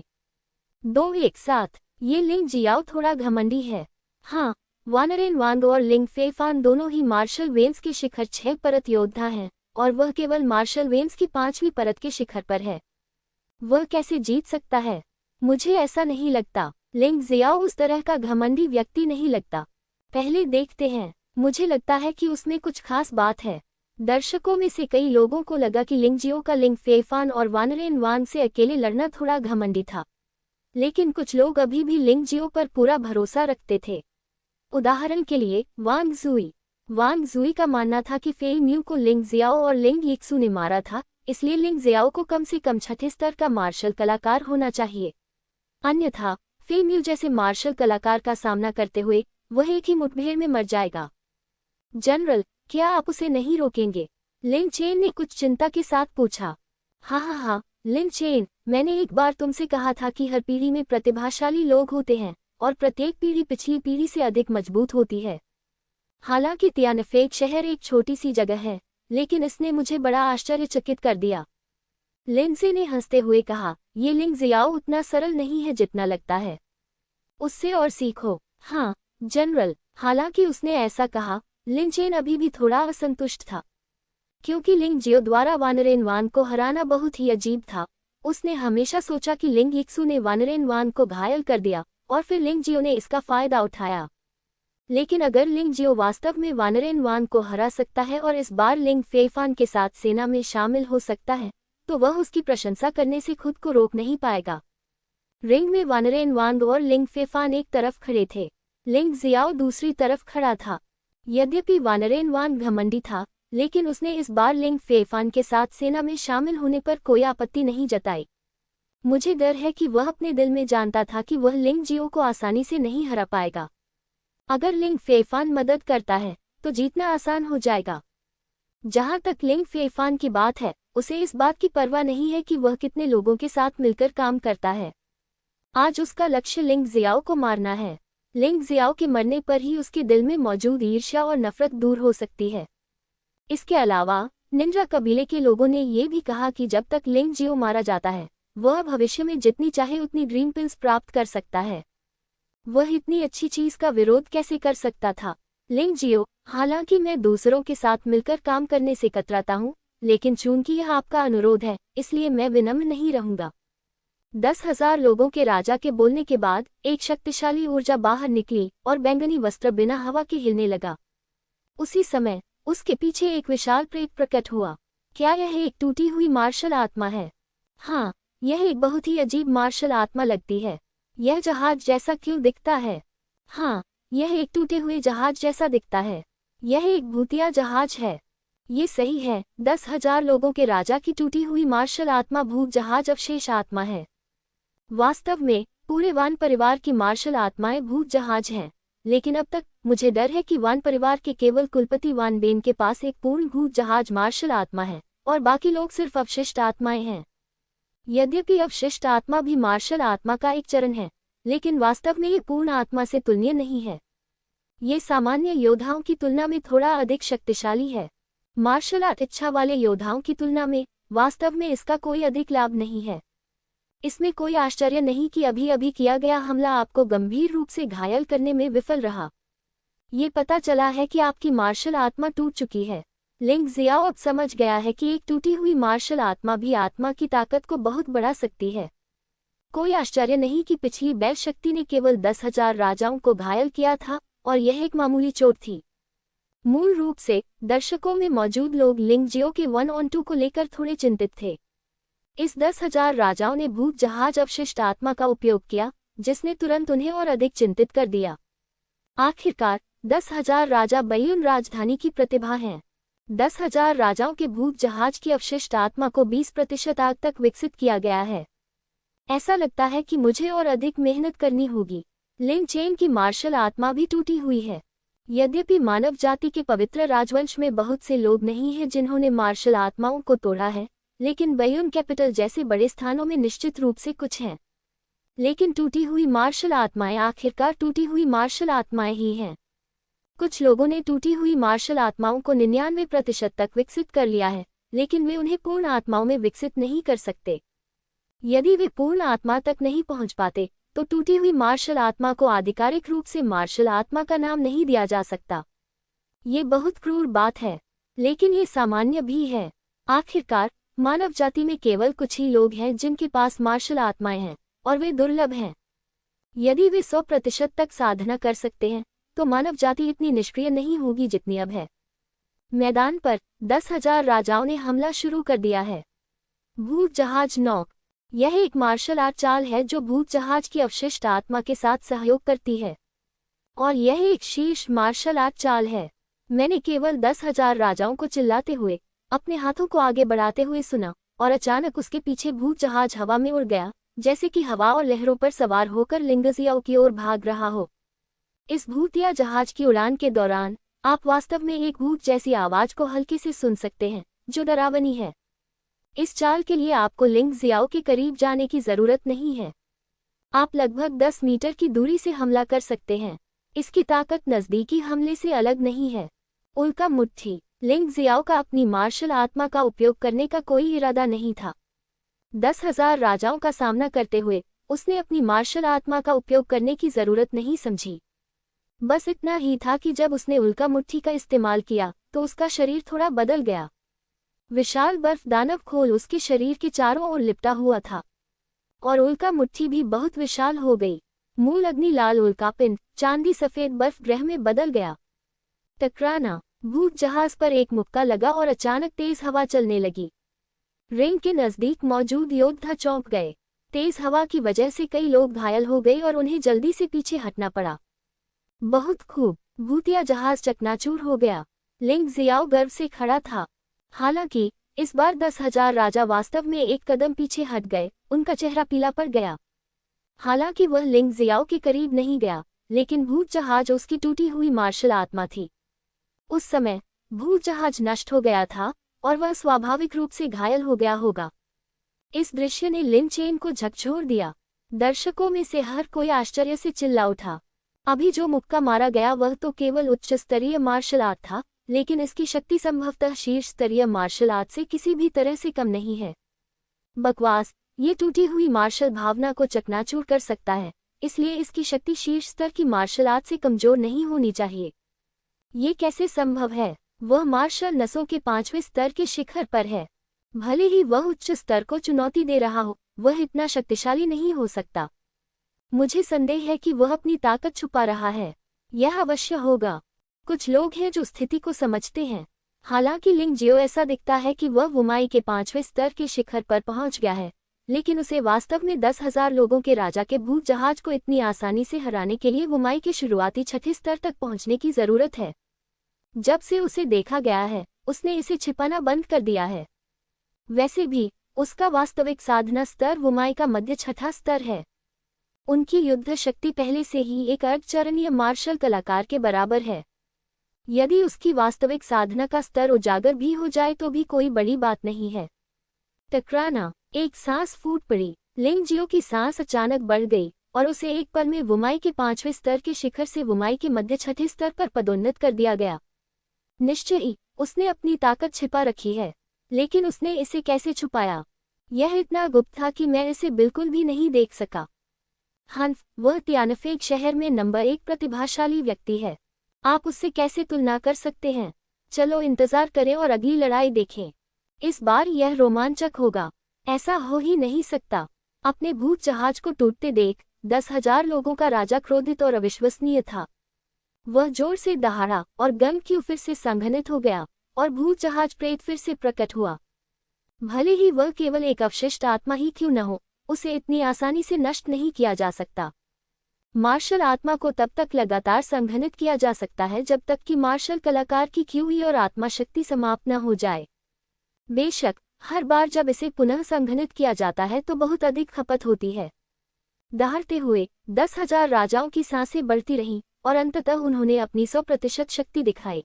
2 एक साथ। ये लिंग जियाओ थोड़ा घमंडी है। हाँ, वानरेन वांग और लिंग फेफान दोनों ही मार्शल वेन्स के शिखर 6 परत योद्धा हैं, और वह केवल मार्शल वेन्स की 5वीं परत के शिखर पर है। वह कैसे जीत सकता है? मुझे ऐसा नहीं लगता। लिंग जियाओ उस तरह का घमंडी व्यक्ति नहीं लगता। पहले देखते हैं। मुझे लगता है कि उसमें कुछ खास बात है। दर्शकों में से कई लोगों को लगा कि लिंग जियो का लिंग फेफान और वानरेन वांग से अकेले लड़ना थोड़ा घमंडी था, लेकिन कुछ लोग अभी भी लिंग जियो पर पूरा भरोसा रखते थे। उदाहरण के लिए वांग जुई का मानना था कि फेई म्यू को लिंग जियाओ और लिंग यीक्सू ने मारा था, इसलिए लिंग जियाओ को कम से कम 6ठे स्तर का मार्शल कलाकार होना चाहिए। अन्यथा फेई म्यू जैसे मार्शल कलाकार का सामना करते हुए वह एक ही मुठभेड़ में मर जाएगा। जनरल, क्या आप उसे नहीं रोकेंगे? लिन चेन ने कुछ चिंता के साथ पूछा। हाँ, लिन चेन, मैंने एक बार तुमसे कहा था कि हर पीढ़ी में प्रतिभाशाली लोग होते हैं और प्रत्येक पीढ़ी पिछली पीढ़ी से अधिक मजबूत होती है। हालांकि तियानफेक शहर एक छोटी सी जगह है, लेकिन इसने मुझे बड़ा आश्चर्यचकित कर दिया। लिंसे ने हंसते हुए कहा, ये लिंग जियाओ उतना सरल नहीं है जितना लगता है। उससे और सीखो। हाँ जनरल। हालांकि उसने ऐसा कहा, लिन चेन अभी भी थोड़ा असंतुष्ट था, क्योंकि लिंग जियो द्वारा वानरेन वान को हराना बहुत ही अजीब था। उसने हमेशा सोचा कि लिंग यीक्सू ने वानरेन वान को घायल कर दिया और फिर लिंग जियो ने इसका फायदा उठाया। लेकिन अगर लिंग जियो वास्तव में वानरेन वान को हरा सकता है और इस बार लिंग फेफान के साथ सेना में शामिल हो सकता है, तो वह उसकी प्रशंसा करने से खुद को रोक नहीं पाएगा। रिंग में वानरेन वान और लिंग फेफान एक तरफ खड़े थे, लिंग जियाओ दूसरी तरफ खड़ा था। यद्यपि वानरेन वान घमंडी था, लेकिन उसने इस बार लिंग फेफान के साथ सेना में शामिल होने पर कोई आपत्ति नहीं जताई। मुझे डर है कि वह अपने दिल में जानता था कि वह लिंग जियो को आसानी से नहीं हरा पाएगा। अगर लिंग फेफान मदद करता है तो जीतना आसान हो जाएगा। जहां तक लिंग फेफान की बात है, उसे इस बात की परवाह नहीं है कि वह कितने लोगों के साथ मिलकर काम करता है। आज उसका लक्ष्य लिंग जियाओ को मारना है। लिंग जियाओ के मरने पर ही उसके दिल में मौजूद ईर्ष्या और नफरत दूर हो सकती है। इसके अलावा निंजा कबीले के लोगों ने ये भी कहा कि जब तक लिंग जियो मारा जाता है, वह भविष्य में जितनी चाहे उतनी ड्रीम पिल्स प्राप्त कर सकता है। वह इतनी अच्छी चीज का विरोध कैसे कर सकता था? लिंग जियो, हालांकि मैं दूसरों के साथ मिलकर काम करने से कतराता हूँ, लेकिन चूंकि यह आपका अनुरोध है, इसलिए मैं विनम्र नहीं रहूंगा। 10,000 लोगों के राजा के बोलने के बाद एक शक्तिशाली ऊर्जा बाहर निकली और बैंगनी वस्त्र बिना हवा के हिलने लगा। उसी समय उसके पीछे एक विशाल प्रेत प्रकट हुआ। क्या यह एक टूटी हुई मार्शल आत्मा है? हाँ, यह एक बहुत ही अजीब मार्शल आत्मा लगती है। यह जहाज जैसा क्यों दिखता है? हाँ, यह एक टूटे हुए जहाज जैसा दिखता है। यह एक भूतिया जहाज है। ये सही है, 10,000 लोगों के राजा की टूटी हुई मार्शल आत्मा भूत जहाज अवशेष आत्मा है। वास्तव में पूरे वान परिवार की मार्शल आत्माएं भूत जहाज हैं, लेकिन अब तक मुझे डर है कि वान परिवार के केवल कुलपति वान बेन के पास एक पूर्ण भूत जहाज मार्शल आत्मा है और बाकी लोग सिर्फ अवशिष्ट आत्माएं हैं। यद्यपि अवशिष्ट आत्मा भी मार्शल आत्मा का एक चरण है, लेकिन वास्तव में ये पूर्ण आत्मा से तुलनीय नहीं है। ये सामान्य योद्धाओं की तुलना में थोड़ा अधिक शक्तिशाली है। मार्शल आर्ट इच्छा वाले योद्धाओं की तुलना में वास्तव में इसका कोई अधिक लाभ नहीं है। इसमें कोई आश्चर्य नहीं कि अभी अभी किया गया हमला आपको गंभीर रूप से घायल करने में विफल रहा। ये पता चला है कि आपकी मार्शल आत्मा टूट चुकी है। लिंग जियाओ अब समझ गया है कि एक टूटी हुई मार्शल आत्मा भी आत्मा की ताकत को बहुत बढ़ा सकती है। कोई आश्चर्य नहीं कि पिछली बैल शक्ति ने केवल 10,000 राजाओं को घायल किया था और यह एक मामूली चोट थी। मूल रूप से दर्शकों में मौजूद लोग लिंग जियो के 1-on-2 को लेकर थोड़े चिंतित थे। इस 10,000 राजाओं ने भूत जहाज अवशिष्ट आत्मा का उपयोग किया, जिसने तुरंत उन्हें और अधिक चिंतित कर दिया। आखिरकार 10,000 राजा बैयुन राजधानी की प्रतिभा हैं। 10,000 राजाओं के भूत जहाज की अवशिष्ट आत्मा को 20% आग तक विकसित किया गया है। ऐसा लगता है कि मुझे और अधिक मेहनत करनी होगी। लिंग चेन की मार्शल आत्मा भी टूटी हुई है। यद्यपि मानव जाति के पवित्र राजवंश में बहुत से लोग नहीं हैं जिन्होंने मार्शल आत्माओं को तोड़ा है, लेकिन बैयुन कैपिटल जैसे बड़े स्थानों में निश्चित रूप से कुछ हैं। लेकिन टूटी हुई मार्शल आत्माएं आखिरकार टूटी हुई मार्शल आत्माएं ही हैं। कुछ लोगों ने टूटी हुई मार्शल आत्माओं को 99% तक विकसित कर लिया है, लेकिन वे उन्हें पूर्ण आत्माओं में विकसित नहीं कर सकते। यदि वे पूर्ण आत्मा तक नहीं पहुंच पाते, तो टूटी हुई मार्शल आत्मा को आधिकारिक रूप से मार्शल आत्मा का नाम नहीं दिया जा सकता। ये बहुत क्रूर बात है, लेकिन ये सामान्य भी है। आखिरकार मानव जाति में केवल कुछ ही लोग हैं जिनके पास मार्शल आत्माएं हैं, और वे दुर्लभ हैं। यदि वे 100% तक साधना कर सकते हैं, तो मानव जाति इतनी निष्क्रिय नहीं होगी जितनी अब है। मैदान पर 10,000 राजाओं ने हमला शुरू कर दिया है। भूत जहाज नॉक। यह एक मार्शल आर्ट चाल है जो भूत जहाज की अवशिष्ट आत्मा के साथ सहयोग करती है, और यह एक शीर्ष मार्शल आर्ट चाल है। मैंने केवल 10,000 राजाओं को चिल्लाते हुए, अपने हाथों को आगे बढ़ाते हुए सुना, और अचानक उसके पीछे भूत जहाज हवा में उड़ गया, जैसे कि हवा और लहरों पर सवार होकर लिंग जियाओ की ओर भाग रहा हो। इस भूतिया जहाज की उड़ान के दौरान आप वास्तव में एक भूत जैसी आवाज को हल्के से सुन सकते हैं, जो डरावनी है। इस चाल के लिए आपको लिंग जियाओ के करीब जाने की जरूरत नहीं है। आप लगभग 10 मीटर की दूरी से हमला कर सकते हैं। इसकी ताकत नजदीकी हमले से अलग नहीं है। उल्का मुट्ठी। लिंग जियाओ का अपनी मार्शल आत्मा का उपयोग करने का कोई इरादा नहीं था। 10,000 राजाओं का सामना करते हुए उसने अपनी मार्शल आत्मा का उपयोग करने की जरूरत नहीं समझी। बस इतना ही था कि जब उसने उल्का मुट्ठी का इस्तेमाल किया तो उसका शरीर थोड़ा बदल गया। विशाल बर्फ दानव खोल उसके शरीर के चारों ओर लिपटा हुआ था, और उल्का मुट्ठी भी बहुत विशाल हो गई। मूल अग्नि लाल उल्का पिंड चांदी सफेद बर्फ ग्रह में बदल गया। टकराना। भूत जहाज पर एक मुक्का लगा और अचानक तेज हवा चलने लगी। रिंग के नजदीक मौजूद योद्धा चौंक गए। तेज हवा की वजह से कई लोग घायल हो गए और उन्हें जल्दी से पीछे हटना पड़ा। बहुत खूब। भूतिया जहाज चकनाचूर हो गया। लिंग जियाओ गर्व से खड़ा था। हालांकि इस बार 10,000 राजा वास्तव में एक कदम पीछे हट गए। उनका चेहरा पीला पड़ गया। हालांकि वह लिंग जियाओ के करीब नहीं गया, लेकिन भूत जहाज उसकी टूटी हुई मार्शल आत्मा थी। उस समय भूत जहाज नष्ट हो गया था और वह स्वाभाविक रूप से घायल हो गया होगा। इस दृश्य ने लिन चेन को झकझोर दिया। दर्शकों में से हर कोई आश्चर्य से चिल्ला उठा। अभी जो मुक्का मारा गया वह तो केवल उच्च स्तरीय मार्शल आर्ट था, लेकिन इसकी शक्ति संभवतः शीर्ष स्तरीय मार्शल आर्ट से किसी भी तरह से कम नहीं है। बकवास, ये टूटी हुई मार्शल भावना को चकनाचूर कर सकता है, इसलिए इसकी शक्ति शीर्ष स्तर की मार्शल आर्ट से कमजोर नहीं होनी चाहिए। ये कैसे संभव है? वह मार्शल नसों के 5वें स्तर के शिखर पर है। भले ही वह उच्च स्तर को चुनौती दे रहा हो, वह इतना शक्तिशाली नहीं हो सकता। मुझे संदेह है कि वह अपनी ताकत छुपा रहा है। यह अवश्य होगा। कुछ लोग हैं जो स्थिति को समझते हैं। हालांकि लिंग जियो ऐसा दिखता है कि वह वुमाई के 5वें स्तर के शिखर पर पहुंच गया है, लेकिन उसे वास्तव में 10,000 लोगों के राजा के भूत जहाज को इतनी आसानी से हराने के लिए वुमाई के शुरुआती 6ठे स्तर तक पहुंचने की जरूरत है। जब से उसे देखा गया है, उसने इसे छिपाना बंद कर दिया है। वैसे भी उसका वास्तविक साधना स्तर वुमाई का मध्य 6ठा स्तर है। उनकी युद्ध शक्ति पहले से ही एक अर्धचरणीय मार्शल कलाकार के बराबर है। यदि उसकी वास्तविक साधना का स्तर उजागर भी हो जाए तो भी कोई बड़ी बात नहीं है। टकराना। एक सांस फूट पड़ी। लिंग जियो की सांस अचानक बढ़ गई और उसे एक पल में वुमाई के 5वें स्तर के शिखर से वुमाई के मध्य 6ठे स्तर पर पदोन्नत कर दिया गया। निश्चय ही उसने अपनी ताकत छिपा रखी है, लेकिन उसने इसे कैसे छुपाया? यह इतना गुप्त था कि मैं इसे बिल्कुल भी नहीं देख सका। हंफ, वह तियानफेग शहर में नंबर 1 प्रतिभाशाली व्यक्ति है। आप उससे कैसे तुलना कर सकते हैं? चलो इंतजार करें और अगली लड़ाई देखें। इस बार यह रोमांचक होगा। ऐसा हो ही नहीं सकता। अपने भूत जहाज को टूटते देख 10,000 लोगों का राजा क्रोधित और अविश्वसनीय था। वह जोर से दहाड़ा और गन क्यू फिर से संघनित हो गया और भूत जहाज प्रेत फिर से प्रकट हुआ। भले ही वह केवल एक अवशिष्ट आत्मा ही क्यों न हो, उसे इतनी आसानी से नष्ट नहीं किया जा सकता। मार्शल आत्मा को तब तक लगातार संघनित किया जा सकता है जब तक कि मार्शल कलाकार की क्यूई और आत्मा शक्ति समाप्त न हो जाए। बेशक हर बार जब इसे पुनः संघनित किया जाता है तो बहुत अधिक खपत होती है। दहाड़ते हुए 10,000 राजाओं की सांसें बढ़ती रहीं और अंततः उन्होंने अपनी 100% शक्ति दिखाई।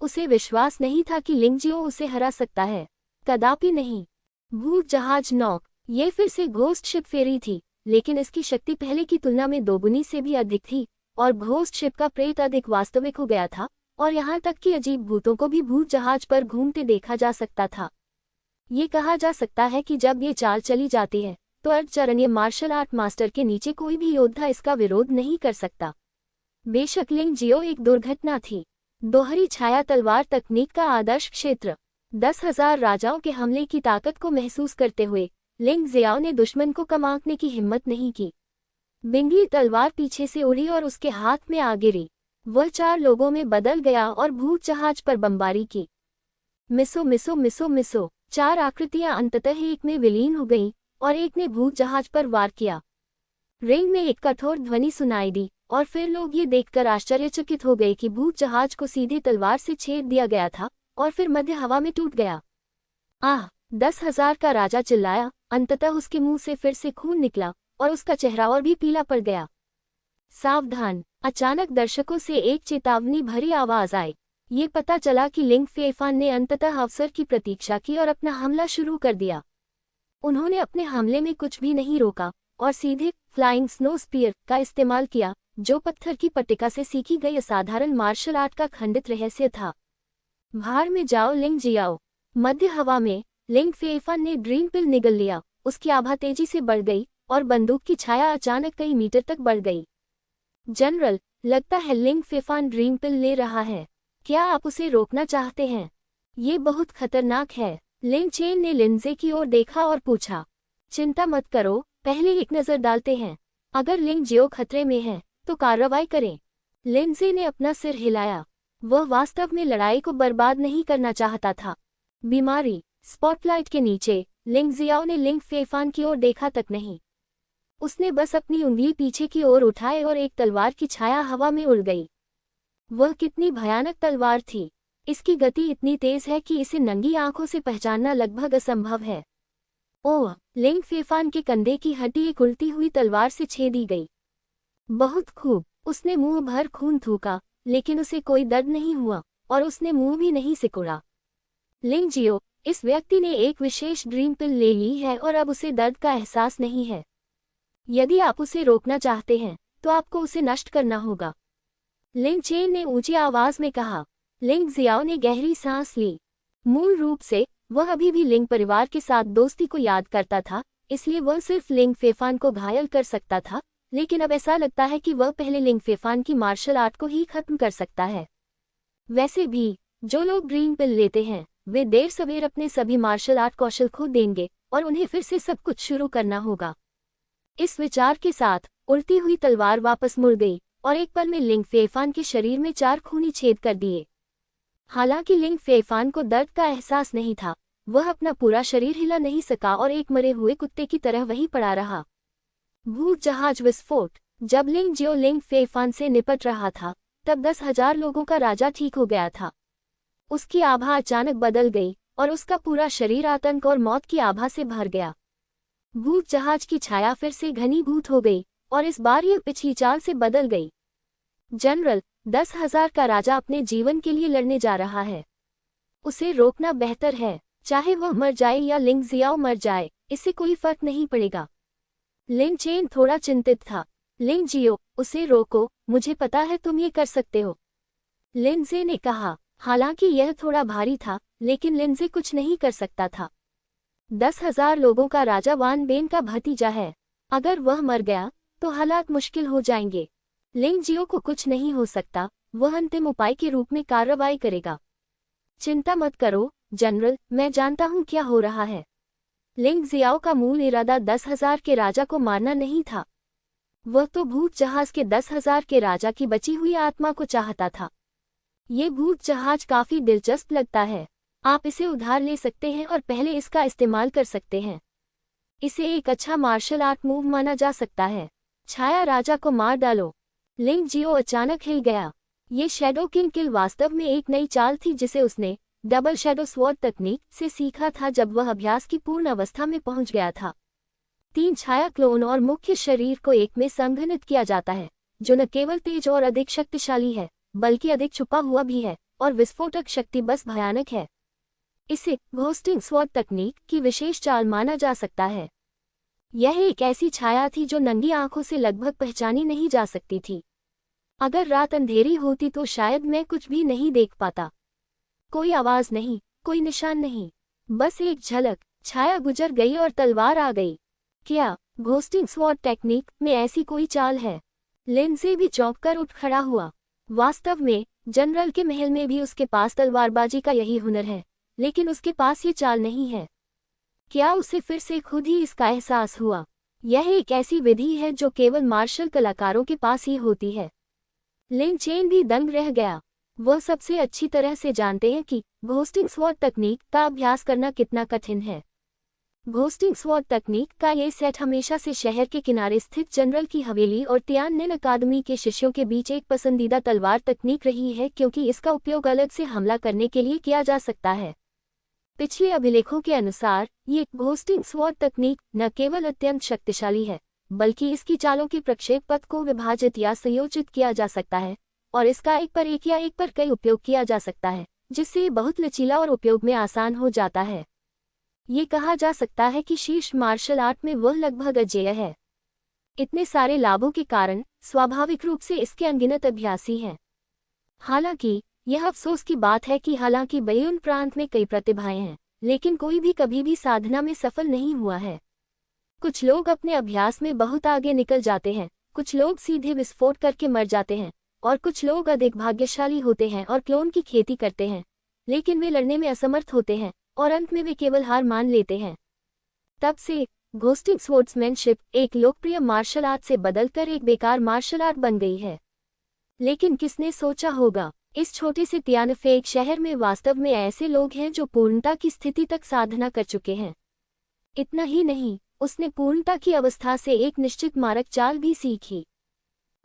उसे विश्वास नहीं था कि लिंग जियो उसे हरा सकता है। कदापि नहीं। भूत जहाज नॉक, ये फिर से घोस्ट शिप फेरी थी, लेकिन इसकी शक्ति पहले की तुलना में दोगुनी से भी अधिक थी और घोस्ट शिप का प्रेत अधिक वास्तविक हो गया था और यहाँ तक कि अजीब भूतों को भी भूत जहाज पर घूमते देखा जा सकता था। ये कहा जा सकता है कि जब ये चाल चली जाती है तो अर्धचरणीय मार्शल आर्ट मास्टर के नीचे कोई भी योद्धा इसका विरोध नहीं कर सकता। बेशक लिंग जियो एक दुर्घटना थी। दोहरी छाया तलवार तकनीक का आदर्श क्षेत्र। 10,000 राजाओं के हमले की ताकत को महसूस करते हुए लिंग जियाओ ने दुश्मन को कम आंकने की हिम्मत नहीं की। बिंगली तलवार पीछे से उड़ी और उसके हाथ में आ गिरी। वह 4 लोगों में बदल गया और भूत जहाज पर बमबारी की। मिसो मिसो मिसो मिसो। 4 आकृतियां अंततः एक में विलीन हो गईं और एक ने भूत जहाज पर वार किया। रिंग में एक कठोर ध्वनि सुनाई दी और फिर लोग ये देखकर आश्चर्यचकित हो गए कि भूत जहाज को सीधे तलवार से छेद दिया गया था और फिर मध्य हवा में टूट गया। आह! 10,000 का राजा चिल्लाया। अंततः उसके मुंह से फिर से खून निकला और उसका चेहरा और भी पीला पड़ गया। सावधान! अचानक दर्शकों से एक चेतावनी भरी आवाज आई। ये पता चला कि लिंग फेफान ने अंततः अवसर की प्रतीक्षा की और अपना हमला शुरू कर दिया। उन्होंने अपने हमले में कुछ भी नहीं रोका और सीधे फ्लाइंग स्नो स्पीयर का इस्तेमाल किया, जो पत्थर की पट्टिका से सीखी गई असाधारण मार्शल आर्ट का खंडित रहस्य था। भाड़ में जाओ लिंग जियाओ। मध्य हवा में लिंग फेफान ने ड्रीम पिल निगल लिया। उसकी आभा तेजी से बढ़ गई और बंदूक की छाया अचानक कई मीटर तक बढ़ गई। जनरल, लगता है लिंग फेफान ड्रीम पिल ले रहा है। क्या आप उसे रोकना चाहते हैं? ये बहुत खतरनाक है। लिंग चेन ने लिंजे की ओर देखा और पूछा। चिंता मत करो, पहले एक नजर डालते हैं। अगर लिंग जियो खतरे में है तो कार्रवाई करें। लिंजे ने अपना सिर हिलाया। वह वास्तव में लड़ाई को बर्बाद नहीं करना चाहता था। बीमारी। स्पॉटलाइट के नीचे लिंग जियाओ ने लिंग फेफान की ओर देखा तक नहीं। उसने बस अपनी उंगली पीछे की ओर उठाए और एक तलवार की छाया हवा में उड़ गई। वह कितनी भयानक तलवार थी। इसकी गति इतनी तेज है कि इसे नंगी आंखों से पहचानना लगभग असंभव है। ओह! लिंग फेफान के कंधे की हड्डी एक उल्टी हुई तलवार से छेदी गई। बहुत खूब। उसने मुंह भर खून थूका, लेकिन उसे कोई दर्द नहीं हुआ और उसने मुंह भी नहीं सिकुड़ा। लिंग जियो, इस व्यक्ति ने एक विशेष ड्रीम पिल ले ली है और अब उसे दर्द का एहसास नहीं है। यदि आप उसे रोकना चाहते हैं तो आपको उसे नष्ट करना होगा। लिंग चेन ने ऊंची आवाज में कहा। लिंग जियाओ ने गहरी सांस ली। मूल रूप से वह अभी भी लिंग परिवार के साथ दोस्ती को याद करता था, इसलिए वह सिर्फ लिंग फेफान को घायल कर सकता था, लेकिन अब ऐसा लगता है कि वह पहले लिंग फेफान की मार्शल आर्ट को ही खत्म कर सकता है। वैसे भी जो लोग ग्रीन पिल लेते हैं वे देर सवेर अपने सभी मार्शल आर्ट कौशल खो देंगे और उन्हें फिर से सब कुछ शुरू करना होगा। इस विचार के साथ उड़ती हुई तलवार वापस मुड़ गई और एक पल में लिंग फेफान के शरीर में 4 खूनी छेद कर दिए। हालांकि लिंग फेफान को दर्द का एहसास नहीं था, वह अपना पूरा शरीर हिला नहीं सका और एक मरे हुए कुत्ते की तरह वहीं पड़ा रहा। भूत जहाज विस्फोट। जब लिंग जियो लिंग फेफान से निपट रहा था तब 10,000 लोगों का राजा ठीक हो गया था। उसकी आभा अचानक बदल गई और उसका पूरा शरीर आतंक और मौत की आभा से भर गया। भूत जहाज की छाया फिर से घनीभूत हो गई और इस बार यह पिछली चाल से बदल गई। जनरल, 10,000 का राजा अपने जीवन के लिए लड़ने जा रहा है। उसे रोकना बेहतर है, चाहे वह मर जाए या लिंग जियाओ मर जाए, इससे कोई फर्क नहीं पड़ेगा। लिंग चेन थोड़ा चिंतित था। लिंग जियो, उसे रोको, मुझे पता है तुम ये कर सकते हो, लिंजे ने कहा। हालांकि यह थोड़ा भारी था, लेकिन लिंजे कुछ नहीं कर सकता था। 10,000 लोगों का राजा वान बेन का भतीजा है। अगर वह मर गया तो हालात मुश्किल हो जाएंगे। लिंग जियो को कुछ नहीं हो सकता, वह अंतिम उपाय के रूप में कार्रवाई करेगा। चिंता मत करो जनरल, मैं जानता हूं क्या हो रहा है। लिंग जियाओ का मूल इरादा 10,000 के राजा को मारना नहीं था। वह तो भूत जहाज के 10,000 के राजा की बची हुई आत्मा को चाहता था। ये भूत जहाज काफी दिलचस्प लगता है। आप इसे उधार ले सकते हैं और पहले इसका इस्तेमाल कर सकते हैं। इसे एक अच्छा मार्शल आर्ट मूव माना जा सकता है। छाया राजा को मार डालो। लिंग जियो अचानक हिल गया। ये शैडो किंग किल वास्तव में एक नई चाल थी जिसे उसने डबल शैडो स्वॉर्ड तकनीक से सीखा था जब वह अभ्यास की पूर्ण अवस्था में पहुंच गया था। 3 छाया क्लोन और मुख्य शरीर को एक में संघनित किया जाता है, जो न केवल तेज और अधिक शक्तिशाली है बल्कि अधिक छुपा हुआ भी है, और विस्फोटक शक्ति बस भयानक है। इसे घोस्टिंग स्वॉर्ड तकनीक की विशेष चाल माना जा सकता है। यह एक ऐसी छाया थी जो नंगी आंखों से लगभग पहचानी नहीं जा सकती थी। अगर रात अंधेरी होती तो शायद मैं कुछ भी नहीं देख पाता। कोई आवाज नहीं, कोई निशान नहीं, बस एक झलक। छाया गुजर गई और तलवार आ गई। क्या घोस्टिंग स्वॉर्ड टेक्निक में ऐसी कोई चाल है? लिंजे भी चौंककर उठ खड़ा हुआ। वास्तव में जनरल के महल में भी उसके पास तलवारबाजी का यही हुनर है, लेकिन उसके पास ये चाल नहीं है। क्या उसे फिर से खुद ही इसका एहसास हुआ? यह एक ऐसी विधि है जो केवल मार्शल कलाकारों के पास ही होती है। लिंग चेन भी दंग रह गया। वह सबसे अच्छी तरह से जानते हैं कि घोस्टिंग स्वॉर्ड तकनीक का अभ्यास करना कितना कठिन है। घोस्टिंग स्वॉर्ड तकनीक का ये सेट हमेशा से शहर के किनारे स्थित जनरल की हवेली और तियाननिन अकादमी के शिष्यों के बीच एक पसंदीदा तलवार तकनीक रही है, क्योंकि इसका उपयोग अलग से हमला करने के लिए किया जा सकता है। पिछले अभिलेखों के अनुसार ये घोस्टिंग स्वॉर्ड तकनीक न केवल अत्यंत शक्तिशाली है, बल्कि इसकी चालों के प्रक्षेप पथ को विभाजित या संयोजित किया जा सकता है, और इसका एक पर एक या एक पर कई उपयोग किया जा सकता है, जिससे ये बहुत लचीला और उपयोग में आसान हो जाता है। ये कहा जा सकता है कि शीर्ष मार्शल आर्ट में वह लगभग अजेय है। इतने सारे लाभों के कारण स्वाभाविक रूप से इसके अनगिनत अभ्यासी हैं। हालांकि यह अफसोस की बात है कि हालांकि बयून प्रांत में कई प्रतिभाएं हैं, लेकिन कोई भी कभी भी साधना में सफल नहीं हुआ है। कुछ लोग अपने अभ्यास में बहुत आगे निकल जाते हैं, कुछ लोग सीधे विस्फोट करके मर जाते हैं, और कुछ लोग अधिक भाग्यशाली होते हैं और क्लोन की खेती करते हैं, लेकिन वे लड़ने में असमर्थ होते हैं और अंत में वे केवल हार मान लेते हैं। तब से घोस्टिंग स्वॉर्ड्समैनशिप एक लोकप्रिय मार्शल आर्ट से बदलकर एक बेकार मार्शल आर्ट बन गई है। लेकिन किसने सोचा होगा, इस छोटे से तियानफेक शहर में वास्तव में ऐसे लोग हैं जो पूर्णता की स्थिति तक साधना कर चुके हैं। इतना ही नहीं, उसने पूर्णता की अवस्था से एक निश्चित मारक चाल भी सीखी।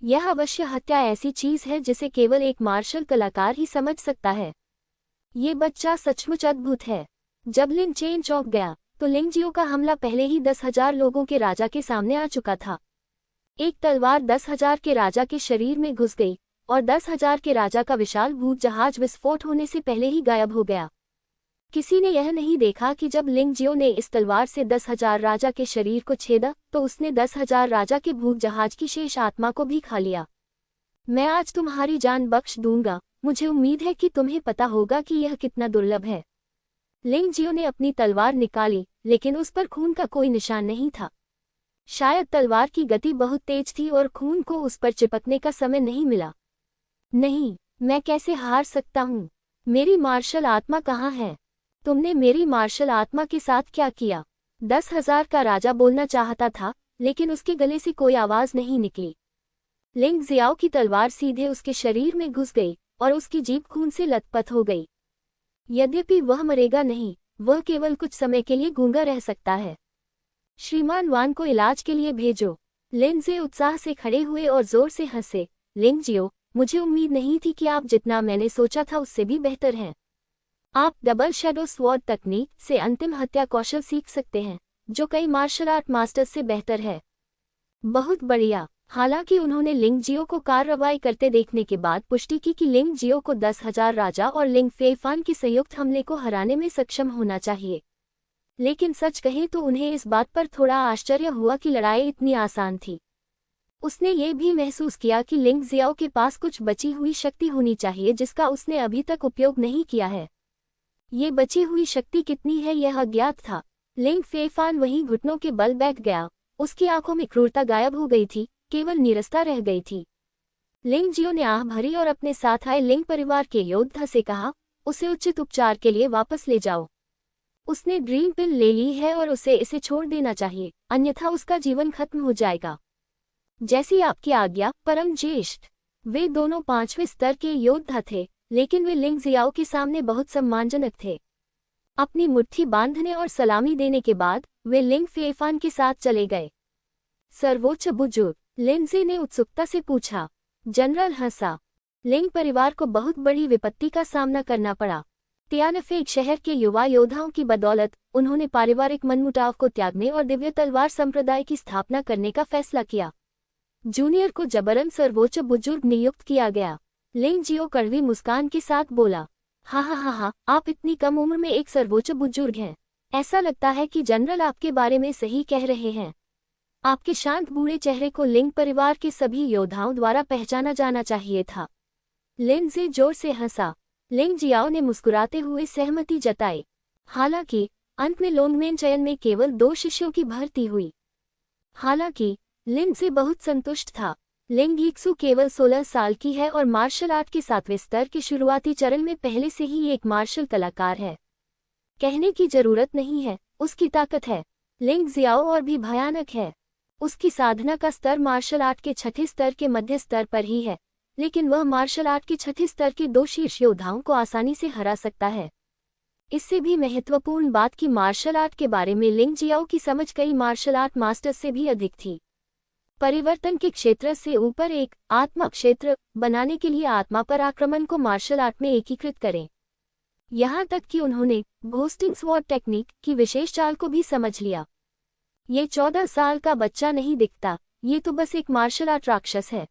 यह अवश्य हत्या ऐसी चीज है जिसे केवल एक मार्शल कलाकार ही समझ सकता है। ये बच्चा सचमुच अद्भुत है। जब लिंग चेन चौंक गया तो लिंग जियो का हमला पहले ही 10,000 लोगों के राजा के सामने आ चुका था। एक तलवार 10,000 के राजा के शरीर में घुस गई और 10,000 के राजा का विशाल भूत जहाज विस्फोट होने से पहले ही गायब हो गया। किसी ने यह नहीं देखा कि जब लिंग जियो ने इस तलवार से 10,000 राजा के शरीर को छेदा तो उसने 10,000 राजा के भूख जहाज की शेष आत्मा को भी खा लिया। मैं आज तुम्हारी जान बख्श दूंगा, मुझे उम्मीद है कि तुम्हें पता होगा कि यह कितना दुर्लभ है। लिंग जियो ने अपनी तलवार निकाली, लेकिन उस पर खून का कोई निशान नहीं था। शायद तलवार की गति बहुत तेज थी और खून को उस पर चिपकने का समय नहीं मिला। नहीं, मैं कैसे हार सकता हूँ? मेरी मार्शल आत्मा कहाँ है? तुमने मेरी मार्शल आत्मा के साथ क्या किया? 10,000 का राजा बोलना चाहता था, लेकिन उसके गले से कोई आवाज नहीं निकली। लिंग जियाओ की तलवार सीधे उसके शरीर में घुस गई और उसकी जीभ खून से लथपथ हो गई। यद्यपि वह मरेगा नहीं, वह केवल कुछ समय के लिए गूंगा रह सकता है। श्रीमान वान को इलाज के लिए भेजो। लिंजे उत्साह से खड़े हुए और जोर से हंसे। लिंग जियो, मुझे उम्मीद नहीं थी कि आप जितना मैंने सोचा था उससे भी बेहतर हैं। आप डबल शैडो स्वॉर्ड तकनीक से अंतिम हत्या कौशल सीख सकते हैं, जो कई मार्शल आर्ट मास्टर्स से बेहतर है। बहुत बढ़िया। हालांकि उन्होंने लिंग जियो को कार्रवाई करते देखने के बाद पुष्टि की कि लिंग जियो को 10,000 राजा और लिंग फेफान के संयुक्त हमले को हराने में सक्षम होना चाहिए। लेकिन सच कहें तो उन्हें इस बात पर थोड़ा आश्चर्य हुआ कि लड़ाई इतनी आसान थी। उसने ये भी महसूस किया कि लिंग जियाओ के पास कुछ बची हुई शक्ति होनी चाहिए जिसका उसने अभी तक उपयोग नहीं किया है। ये बची हुई शक्ति कितनी है यह अज्ञात था। लिंग फेफान वहीं घुटनों के बल बैठ गया। उसकी आंखों में क्रूरता गायब हो गई थी, केवल नीरसता रह गई थी। लिंग जियो ने आह भरी और अपने साथ आए लिंग परिवार के योद्धा से कहा, उसे उचित उपचार के लिए वापस ले जाओ। उसने ड्रीम पिल ले ली है और उसे इसे छोड़ देना चाहिए, अन्यथा उसका जीवन खत्म हो जाएगा। जैसी आपकी आज्ञा, परम ज्येष्ठ। वे दोनों 5वें स्तर के योद्धा थे, लेकिन वे लिंग जियाओ के सामने बहुत सम्मानजनक थे। अपनी मुट्ठी बांधने और सलामी देने के बाद वे लिंग फेफान के साथ चले गए। सर्वोच्च बुजुर्ग, लिंजे ने उत्सुकता से पूछा। जनरल हंसा। लिंग परिवार को बहुत बड़ी विपत्ति का सामना करना पड़ा। तियानफेग शहर के युवा योद्धाओं की बदौलत उन्होंने पारिवारिक मनमुटाव को त्यागने और दिव्य तलवार संप्रदाय की स्थापना करने का फैसला किया। जूनियर को जबरन सर्वोच्च बुजुर्ग नियुक्त किया गया। लिंग जियो कड़वी मुस्कान के साथ बोला, हाँ, आप इतनी कम उम्र में एक सर्वोच्च बुजुर्ग हैं। ऐसा लगता है कि जनरल आपके बारे में सही कह रहे हैं। आपके शांत बूढ़े चेहरे को लिंग परिवार के सभी योद्धाओं द्वारा पहचाना जाना चाहिए था। लिंजे जोर से हंसा। लिंग जियाओ ने मुस्कुराते हुए सहमति जताई। हालांकि अंत में लोंगमेन चयन में केवल 2 शिष्यों की भर्ती हुई। हालांकि लिंजे बहुत संतुष्ट था। लिंग यीक्सु केवल 16 साल की है और मार्शल आर्ट के 7वें स्तर के शुरुआती चरण में पहले से ही एक मार्शल कलाकार है। कहने की जरूरत नहीं है, उसकी ताकत है। लिंग जियाओ और भी भयानक है। उसकी साधना का स्तर मार्शल आर्ट के 6ठे स्तर के मध्य स्तर पर ही है, लेकिन वह मार्शल आर्ट के 6ठे स्तर के 2 शीर्ष योद्धाओं को आसानी से हरा सकता है। इससे भी महत्वपूर्ण बात कि मार्शल आर्ट के बारे में लिंग जियाओ की समझ कई मार्शल आर्ट मास्टर्स से भी अधिक थी। परिवर्तन के क्षेत्र से ऊपर एक आत्मा क्षेत्र बनाने के लिए आत्मा पर आक्रमण को मार्शल आर्ट में एकीकृत करें। यहाँ तक कि उन्होंने घोस्टिंग स्वॉर्ड टेक्निक की विशेष चाल को भी समझ लिया। ये 14 साल का बच्चा नहीं दिखता, ये तो बस एक मार्शल आर्ट राक्षस है।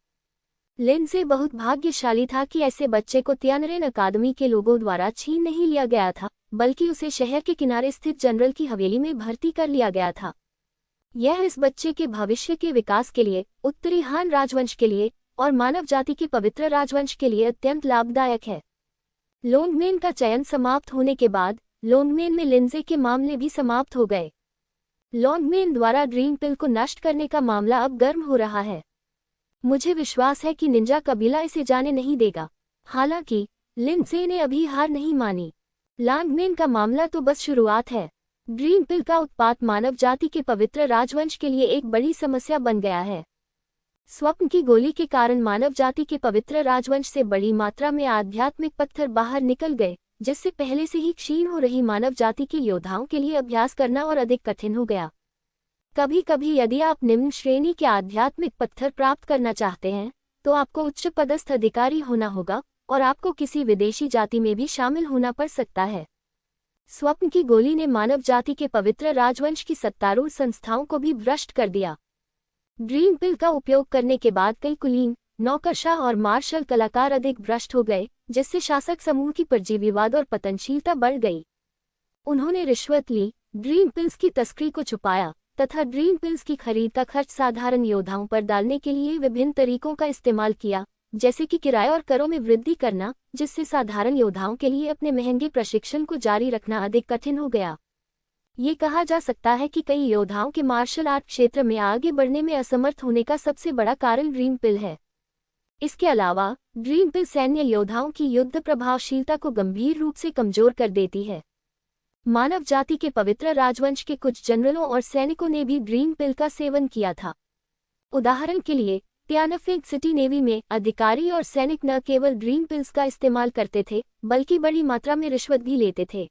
लिंजे बहुत भाग्यशाली था कि ऐसे बच्चे को तियानरेन अकादमी के लोगों द्वारा छीन नहीं लिया गया था, बल्कि उसे शहर के किनारे स्थित जनरल की हवेली में भर्ती कर लिया गया था। यह इस बच्चे के भविष्य के विकास के लिए, उत्तरी हान राजवंश के लिए और मानव जाति के पवित्र राजवंश के लिए अत्यंत लाभदायक है। लोंगमेन का चयन समाप्त होने के बाद लोंगमेन में लिंजे के मामले भी समाप्त हो गए। लोंगमेन द्वारा ड्रीम पिल को नष्ट करने का मामला अब गर्म हो रहा है। मुझे विश्वास है कि निंजा कबीला इसे जाने नहीं देगा। हालांकि लिंजे ने अभी हार नहीं मानी। लोंगमेन का मामला तो बस शुरुआत है। ड्रीम पिल का उत्पात मानव जाति के पवित्र राजवंश के लिए एक बड़ी समस्या बन गया है। स्वप्न की गोली के कारण मानव जाति के पवित्र राजवंश से बड़ी मात्रा में आध्यात्मिक पत्थर बाहर निकल गए, जिससे पहले से ही क्षीण हो रही मानव जाति के योद्धाओं के लिए अभ्यास करना और अधिक कठिन हो गया। कभी कभी यदि आप निम्न श्रेणी के आध्यात्मिक पत्थर प्राप्त करना चाहते हैं, तो आपको उच्च पदस्थ अधिकारी होना होगा और आपको किसी विदेशी जाति में भी शामिल होना पड़ सकता है। स्वप्न की गोली ने मानव जाति के पवित्र राजवंश की सत्तारूढ़ संस्थाओं को भी भ्रष्ट कर दिया। ड्रीम पिल का उपयोग करने के बाद कई कुलीन, नौकरशाह और मार्शल कलाकार अधिक भ्रष्ट हो गए, जिससे शासक समूह की परजीवीवाद और पतनशीलता बढ़ गई। उन्होंने रिश्वत ली, ड्रीम पिल्स की तस्करी को छुपाया तथा ड्रीम पिल्स की खरीद का खर्च साधारण योद्धाओं पर डालने के लिए विभिन्न तरीकों का इस्तेमाल किया, जैसे कि किराए और करों में वृद्धि करना, जिससे साधारण योद्धाओं के लिए अपने महंगे प्रशिक्षण को जारी रखना अधिक कठिन हो गया। ये कहा जा सकता है कि कई योद्धाओं के मार्शल आर्ट क्षेत्र में आगे बढ़ने में असमर्थ होने का सबसे बड़ा कारण ड्रीम पिल है। इसके अलावा ड्रीम पिल सैन्य योद्धाओं की युद्ध प्रभावशीलता को गंभीर रूप से कमजोर कर देती है। मानव जाति के पवित्र राजवंश के कुछ जनरलों और सैनिकों ने भी ड्रीम पिल का सेवन किया था। उदाहरण के लिए तियानफेग सिटी नेवी में अधिकारी और सैनिक न केवल ड्रीम पिल्स का इस्तेमाल करते थे बल्कि बड़ी मात्रा में रिश्वत भी लेते थे।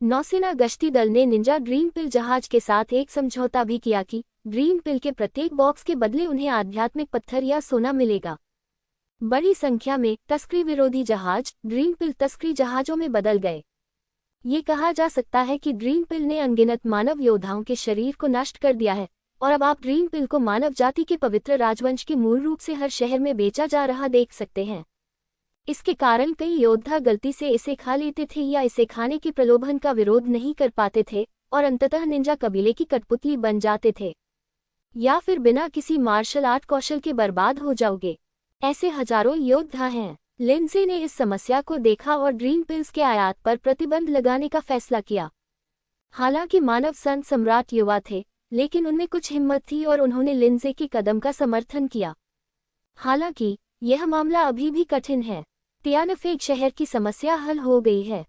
नौसेना गश्ती दल ने निंजा ड्रीम पिल जहाज के साथ एक समझौता भी किया कि ड्रीम पिल के प्रत्येक बॉक्स के बदले उन्हें आध्यात्मिक पत्थर या सोना मिलेगा। बड़ी संख्या में तस्करी विरोधी जहाज ड्रीम पिल तस्करी जहाजों में बदल गए। ये कहा जा सकता है कि ड्रीम पिल ने अनगिनत मानव योद्धाओं के शरीर को नष्ट कर दिया है और अब आप ड्रीम पिल को मानव जाति के पवित्र राजवंश के मूल रूप से हर शहर में बेचा जा रहा देख सकते हैं। इसके कारण कई योद्धा गलती से इसे खा लेते थे या इसे खाने के प्रलोभन का विरोध नहीं कर पाते थे और अंततः निंजा कबीले की कठपुतली बन जाते थे, या फिर बिना किसी मार्शल आर्ट कौशल के बर्बाद हो जाओगे। ऐसे हजारों योद्धा हैं। लिंडसे ने इस समस्या को देखा और ड्रीम पिल्स के आयात पर प्रतिबंध लगाने का फैसला किया। हालांकि मानव संत सम्राट युवा थे, लेकिन उनमें कुछ हिम्मत थी और उन्होंने लिंडसे के कदम का समर्थन किया। हालांकि यह मामला अभी भी कठिन है। तियानफेग शहर की समस्या हल हो गई है।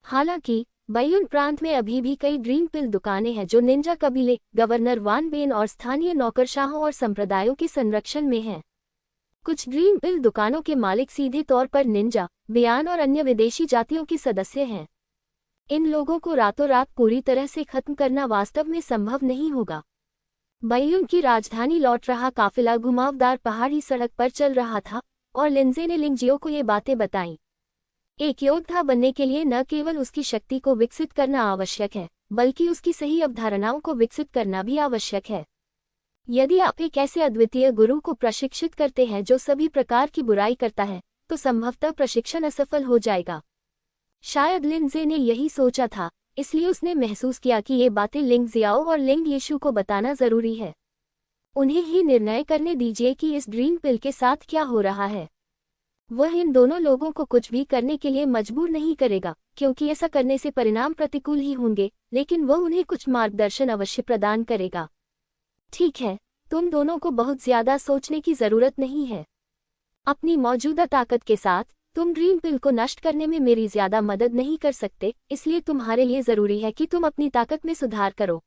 हालांकि बैयुन प्रांत में अभी भी कई ड्रीम पिल दुकानें हैं जो निंजा कबीले, गवर्नर वान बेन और स्थानीय नौकरशाहों और संप्रदायों के संरक्षण में हैं। कुछ ड्रीम पिल दुकानों के मालिक सीधे तौर पर निंजा, बियान और अन्य विदेशी जातियों के सदस्य हैं। इन लोगों को रातों रात पूरी तरह से खत्म करना वास्तव में संभव नहीं होगा। बैयुन की राजधानी लौट रहा काफिला घुमावदार पहाड़ी सड़क पर चल रहा था और लिंडसे ने लिंगजियो को ये बातें बताईं। एक योद्धा बनने के लिए न केवल उसकी शक्ति को विकसित करना आवश्यक है, बल्कि उसकी सही अवधारणाओं को विकसित करना भी आवश्यक है। यदि आप एक ऐसे अद्वितीय गुरु को प्रशिक्षित करते हैं जो सभी प्रकार की बुराई करता है, तो संभवतः प्रशिक्षण असफल हो जाएगा। शायद लिंडसे ने यही सोचा था, इसलिए उसने महसूस किया कि ये बातें लिंग जियाओ और लिंग यीशु को बताना जरूरी है। उन्हें ही निर्णय करने दीजिए कि इस ड्रीम पिल के साथ क्या हो रहा है। वह इन दोनों लोगों को कुछ भी करने के लिए मजबूर नहीं करेगा, क्योंकि ऐसा करने से परिणाम प्रतिकूल ही होंगे, लेकिन वह उन्हें कुछ मार्गदर्शन अवश्य प्रदान करेगा। ठीक है, तुम दोनों को बहुत ज्यादा सोचने की जरूरत नहीं है। अपनी मौजूदा ताकत के साथ तुम ड्रीम पिल को नष्ट करने में मेरी ज्यादा मदद नहीं कर सकते, इसलिए तुम्हारे लिए जरूरी है कि तुम अपनी ताकत में सुधार करो।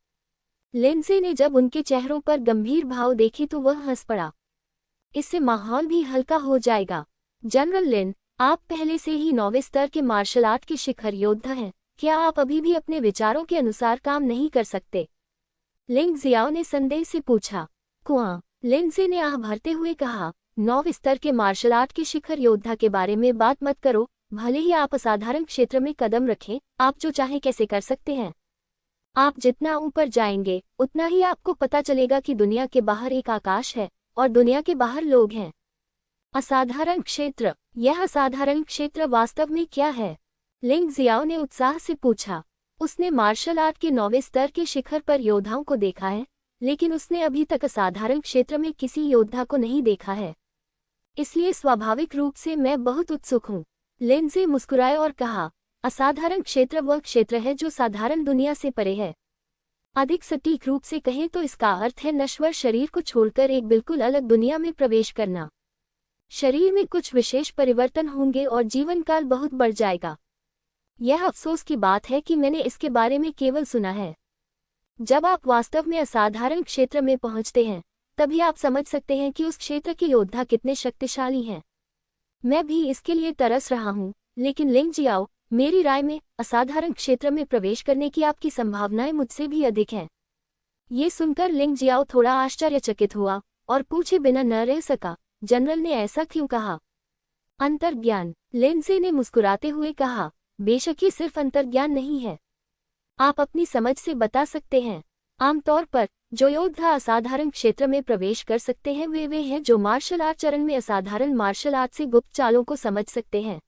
लिंडसे ने जब उनके चेहरों पर गंभीर भाव देखे तो वह हंस पड़ा। इससे माहौल भी हल्का हो जाएगा। जनरल लिन, आप पहले से ही 9वें स्तर के मार्शल आर्ट के शिखर योद्धा हैं, क्या आप अभी भी अपने विचारों के अनुसार काम नहीं कर सकते? लिंग जियाओ ने संदेह से पूछा। कुआं, लिंडसे ने आह भरते हुए कहा, 9वें स्तर के मार्शल आर्ट के शिखर योद्धा के बारे में बात मत करो। भले ही आप असाधारण क्षेत्र में कदम रखें, आप जो चाहे कैसे कर सकते हैं। आप जितना ऊपर जाएंगे उतना ही आपको पता चलेगा कि दुनिया के बाहर एक आकाश है और दुनिया के बाहर लोग हैं। असाधारण क्षेत्र, यह असाधारण क्षेत्र वास्तव में क्या है? लिंग जियाओ ने उत्साह से पूछा। उसने मार्शल आर्ट के 9वें स्तर के शिखर पर योद्धाओं को देखा है, लेकिन उसने अभी तक असाधारण क्षेत्र में किसी योद्धा को नहीं देखा है। इसलिए स्वाभाविक रूप से मैं बहुत उत्सुक हूँ। लिंडसे मुस्कुराए और कहा, असाधारण क्षेत्र वह क्षेत्र है जो साधारण दुनिया से परे है। अधिक सटीक रूप से कहें तो इसका अर्थ है नश्वर शरीर को छोड़कर एक बिल्कुल अलग दुनिया में प्रवेश करना। शरीर में कुछ विशेष परिवर्तन होंगे और जीवन काल बहुत बढ़ जाएगा। यह अफसोस की बात है कि मैंने इसके बारे में केवल सुना है। जब आप वास्तव में असाधारण क्षेत्र में पहुंचते हैं, तभी आप समझ सकते हैं कि उस क्षेत्र के योद्धा कितने शक्तिशाली हैं। मैं भी इसके लिए तरस रहा हूँ, लेकिन लिंग जियाओ, मेरी राय में असाधारण क्षेत्र में प्रवेश करने की आपकी संभावनाएं मुझसे भी अधिक हैं। ये सुनकर लिंग जियाओ थोड़ा आश्चर्यचकित हुआ और पूछे बिना न रह सका, जनरल ने ऐसा क्यों कहा? अंतर्ज्ञान, लिंडसे ने मुस्कुराते हुए कहा, बेशक ये सिर्फ अंतर्ज्ञान नहीं है। आप अपनी समझ से बता सकते हैं। आमतौर पर जो योद्धा असाधारण क्षेत्र में प्रवेश कर सकते हैं वे हैं जो मार्शल आर्ट चरण में असाधारण मार्शल आर्ट से गुप्त चालों को समझ सकते हैं।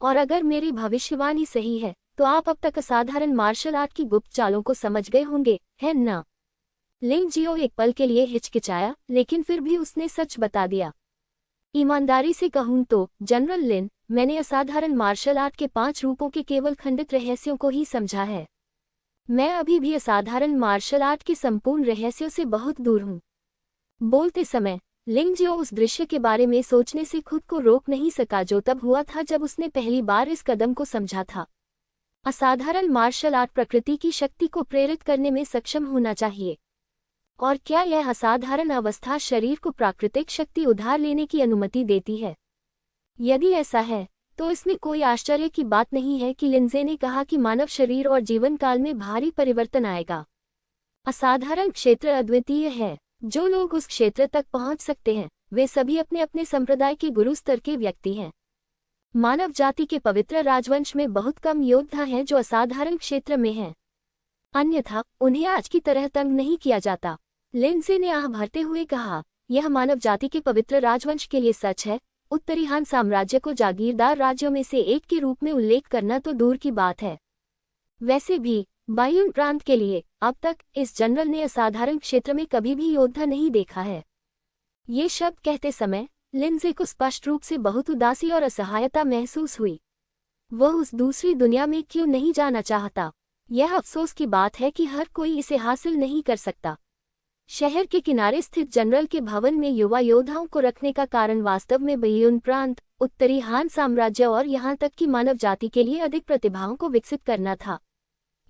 और अगर मेरी भविष्यवाणी सही है तो आप अब तक असाधारण मार्शल आर्ट की गुप्त चालों को समझ गए होंगे, है ना? लिन जियो एक पल के लिए हिचकिचाया, लेकिन फिर भी उसने सच बता दिया। ईमानदारी से कहूं तो जनरल लिन, मैंने असाधारण मार्शल आर्ट के 5 रूपों के केवल खंडित रहस्यों को ही समझा है। मैं अभी भी असाधारण मार्शल आर्ट के संपूर्ण रहस्यों से बहुत दूर हूं। बोलते समय लिंग जियो उस दृश्य के बारे में सोचने से खुद को रोक नहीं सका जो तब हुआ था जब उसने पहली बार इस कदम को समझा था। असाधारण मार्शल आर्ट प्रकृति की शक्ति को प्रेरित करने में सक्षम होना चाहिए। और क्या यह असाधारण अवस्था शरीर को प्राकृतिक शक्ति उधार लेने की अनुमति देती है? यदि ऐसा है तो इसमें कोई आश्चर्य की बात नहीं है कि लिंजे ने कहा कि मानव शरीर और जीवन काल में भारी परिवर्तन आएगा। असाधारण क्षेत्र अद्वितीय है। जो लोग उस क्षेत्र तक पहुंच सकते हैं वे सभी अपने अपने संप्रदाय के गुरु स्तर के व्यक्ति हैं। मानव जाति के पवित्र राजवंश में बहुत कम योद्धा हैं जो असाधारण क्षेत्र में हैं। अन्यथा उन्हें आज की तरह तंग नहीं किया जाता। लिंजे ने आह भरते हुए कहा, यह मानव जाति के पवित्र राजवंश के लिए सच है। उत्तरी हान साम्राज्य को जागीरदार राज्यों में से एक के रूप में उल्लेख करना तो दूर की बात है। वैसे भी बायुन प्रांत के लिए अब तक इस जनरल ने असाधारण क्षेत्र में कभी भी योद्धा नहीं देखा है। ये शब्द कहते समय लिंजे को स्पष्ट रूप से बहुत उदासी और असहायता महसूस हुई। वह उस दूसरी दुनिया में क्यों नहीं जाना चाहता? यह अफसोस की बात है कि हर कोई इसे हासिल नहीं कर सकता। शहर के किनारे स्थित जनरल के भवन में युवा योद्धाओं को रखने का कारण वास्तव में बायुन प्रांत, उत्तरी हान साम्राज्य और यहाँ तक कि मानव जाति के लिए अधिक प्रतिभाओं को विकसित करना था।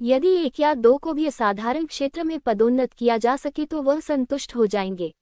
यदि 1 या 2 को भी असाधारण क्षेत्र में पदोन्नत किया जा सके तो वह संतुष्ट हो जाएंगे।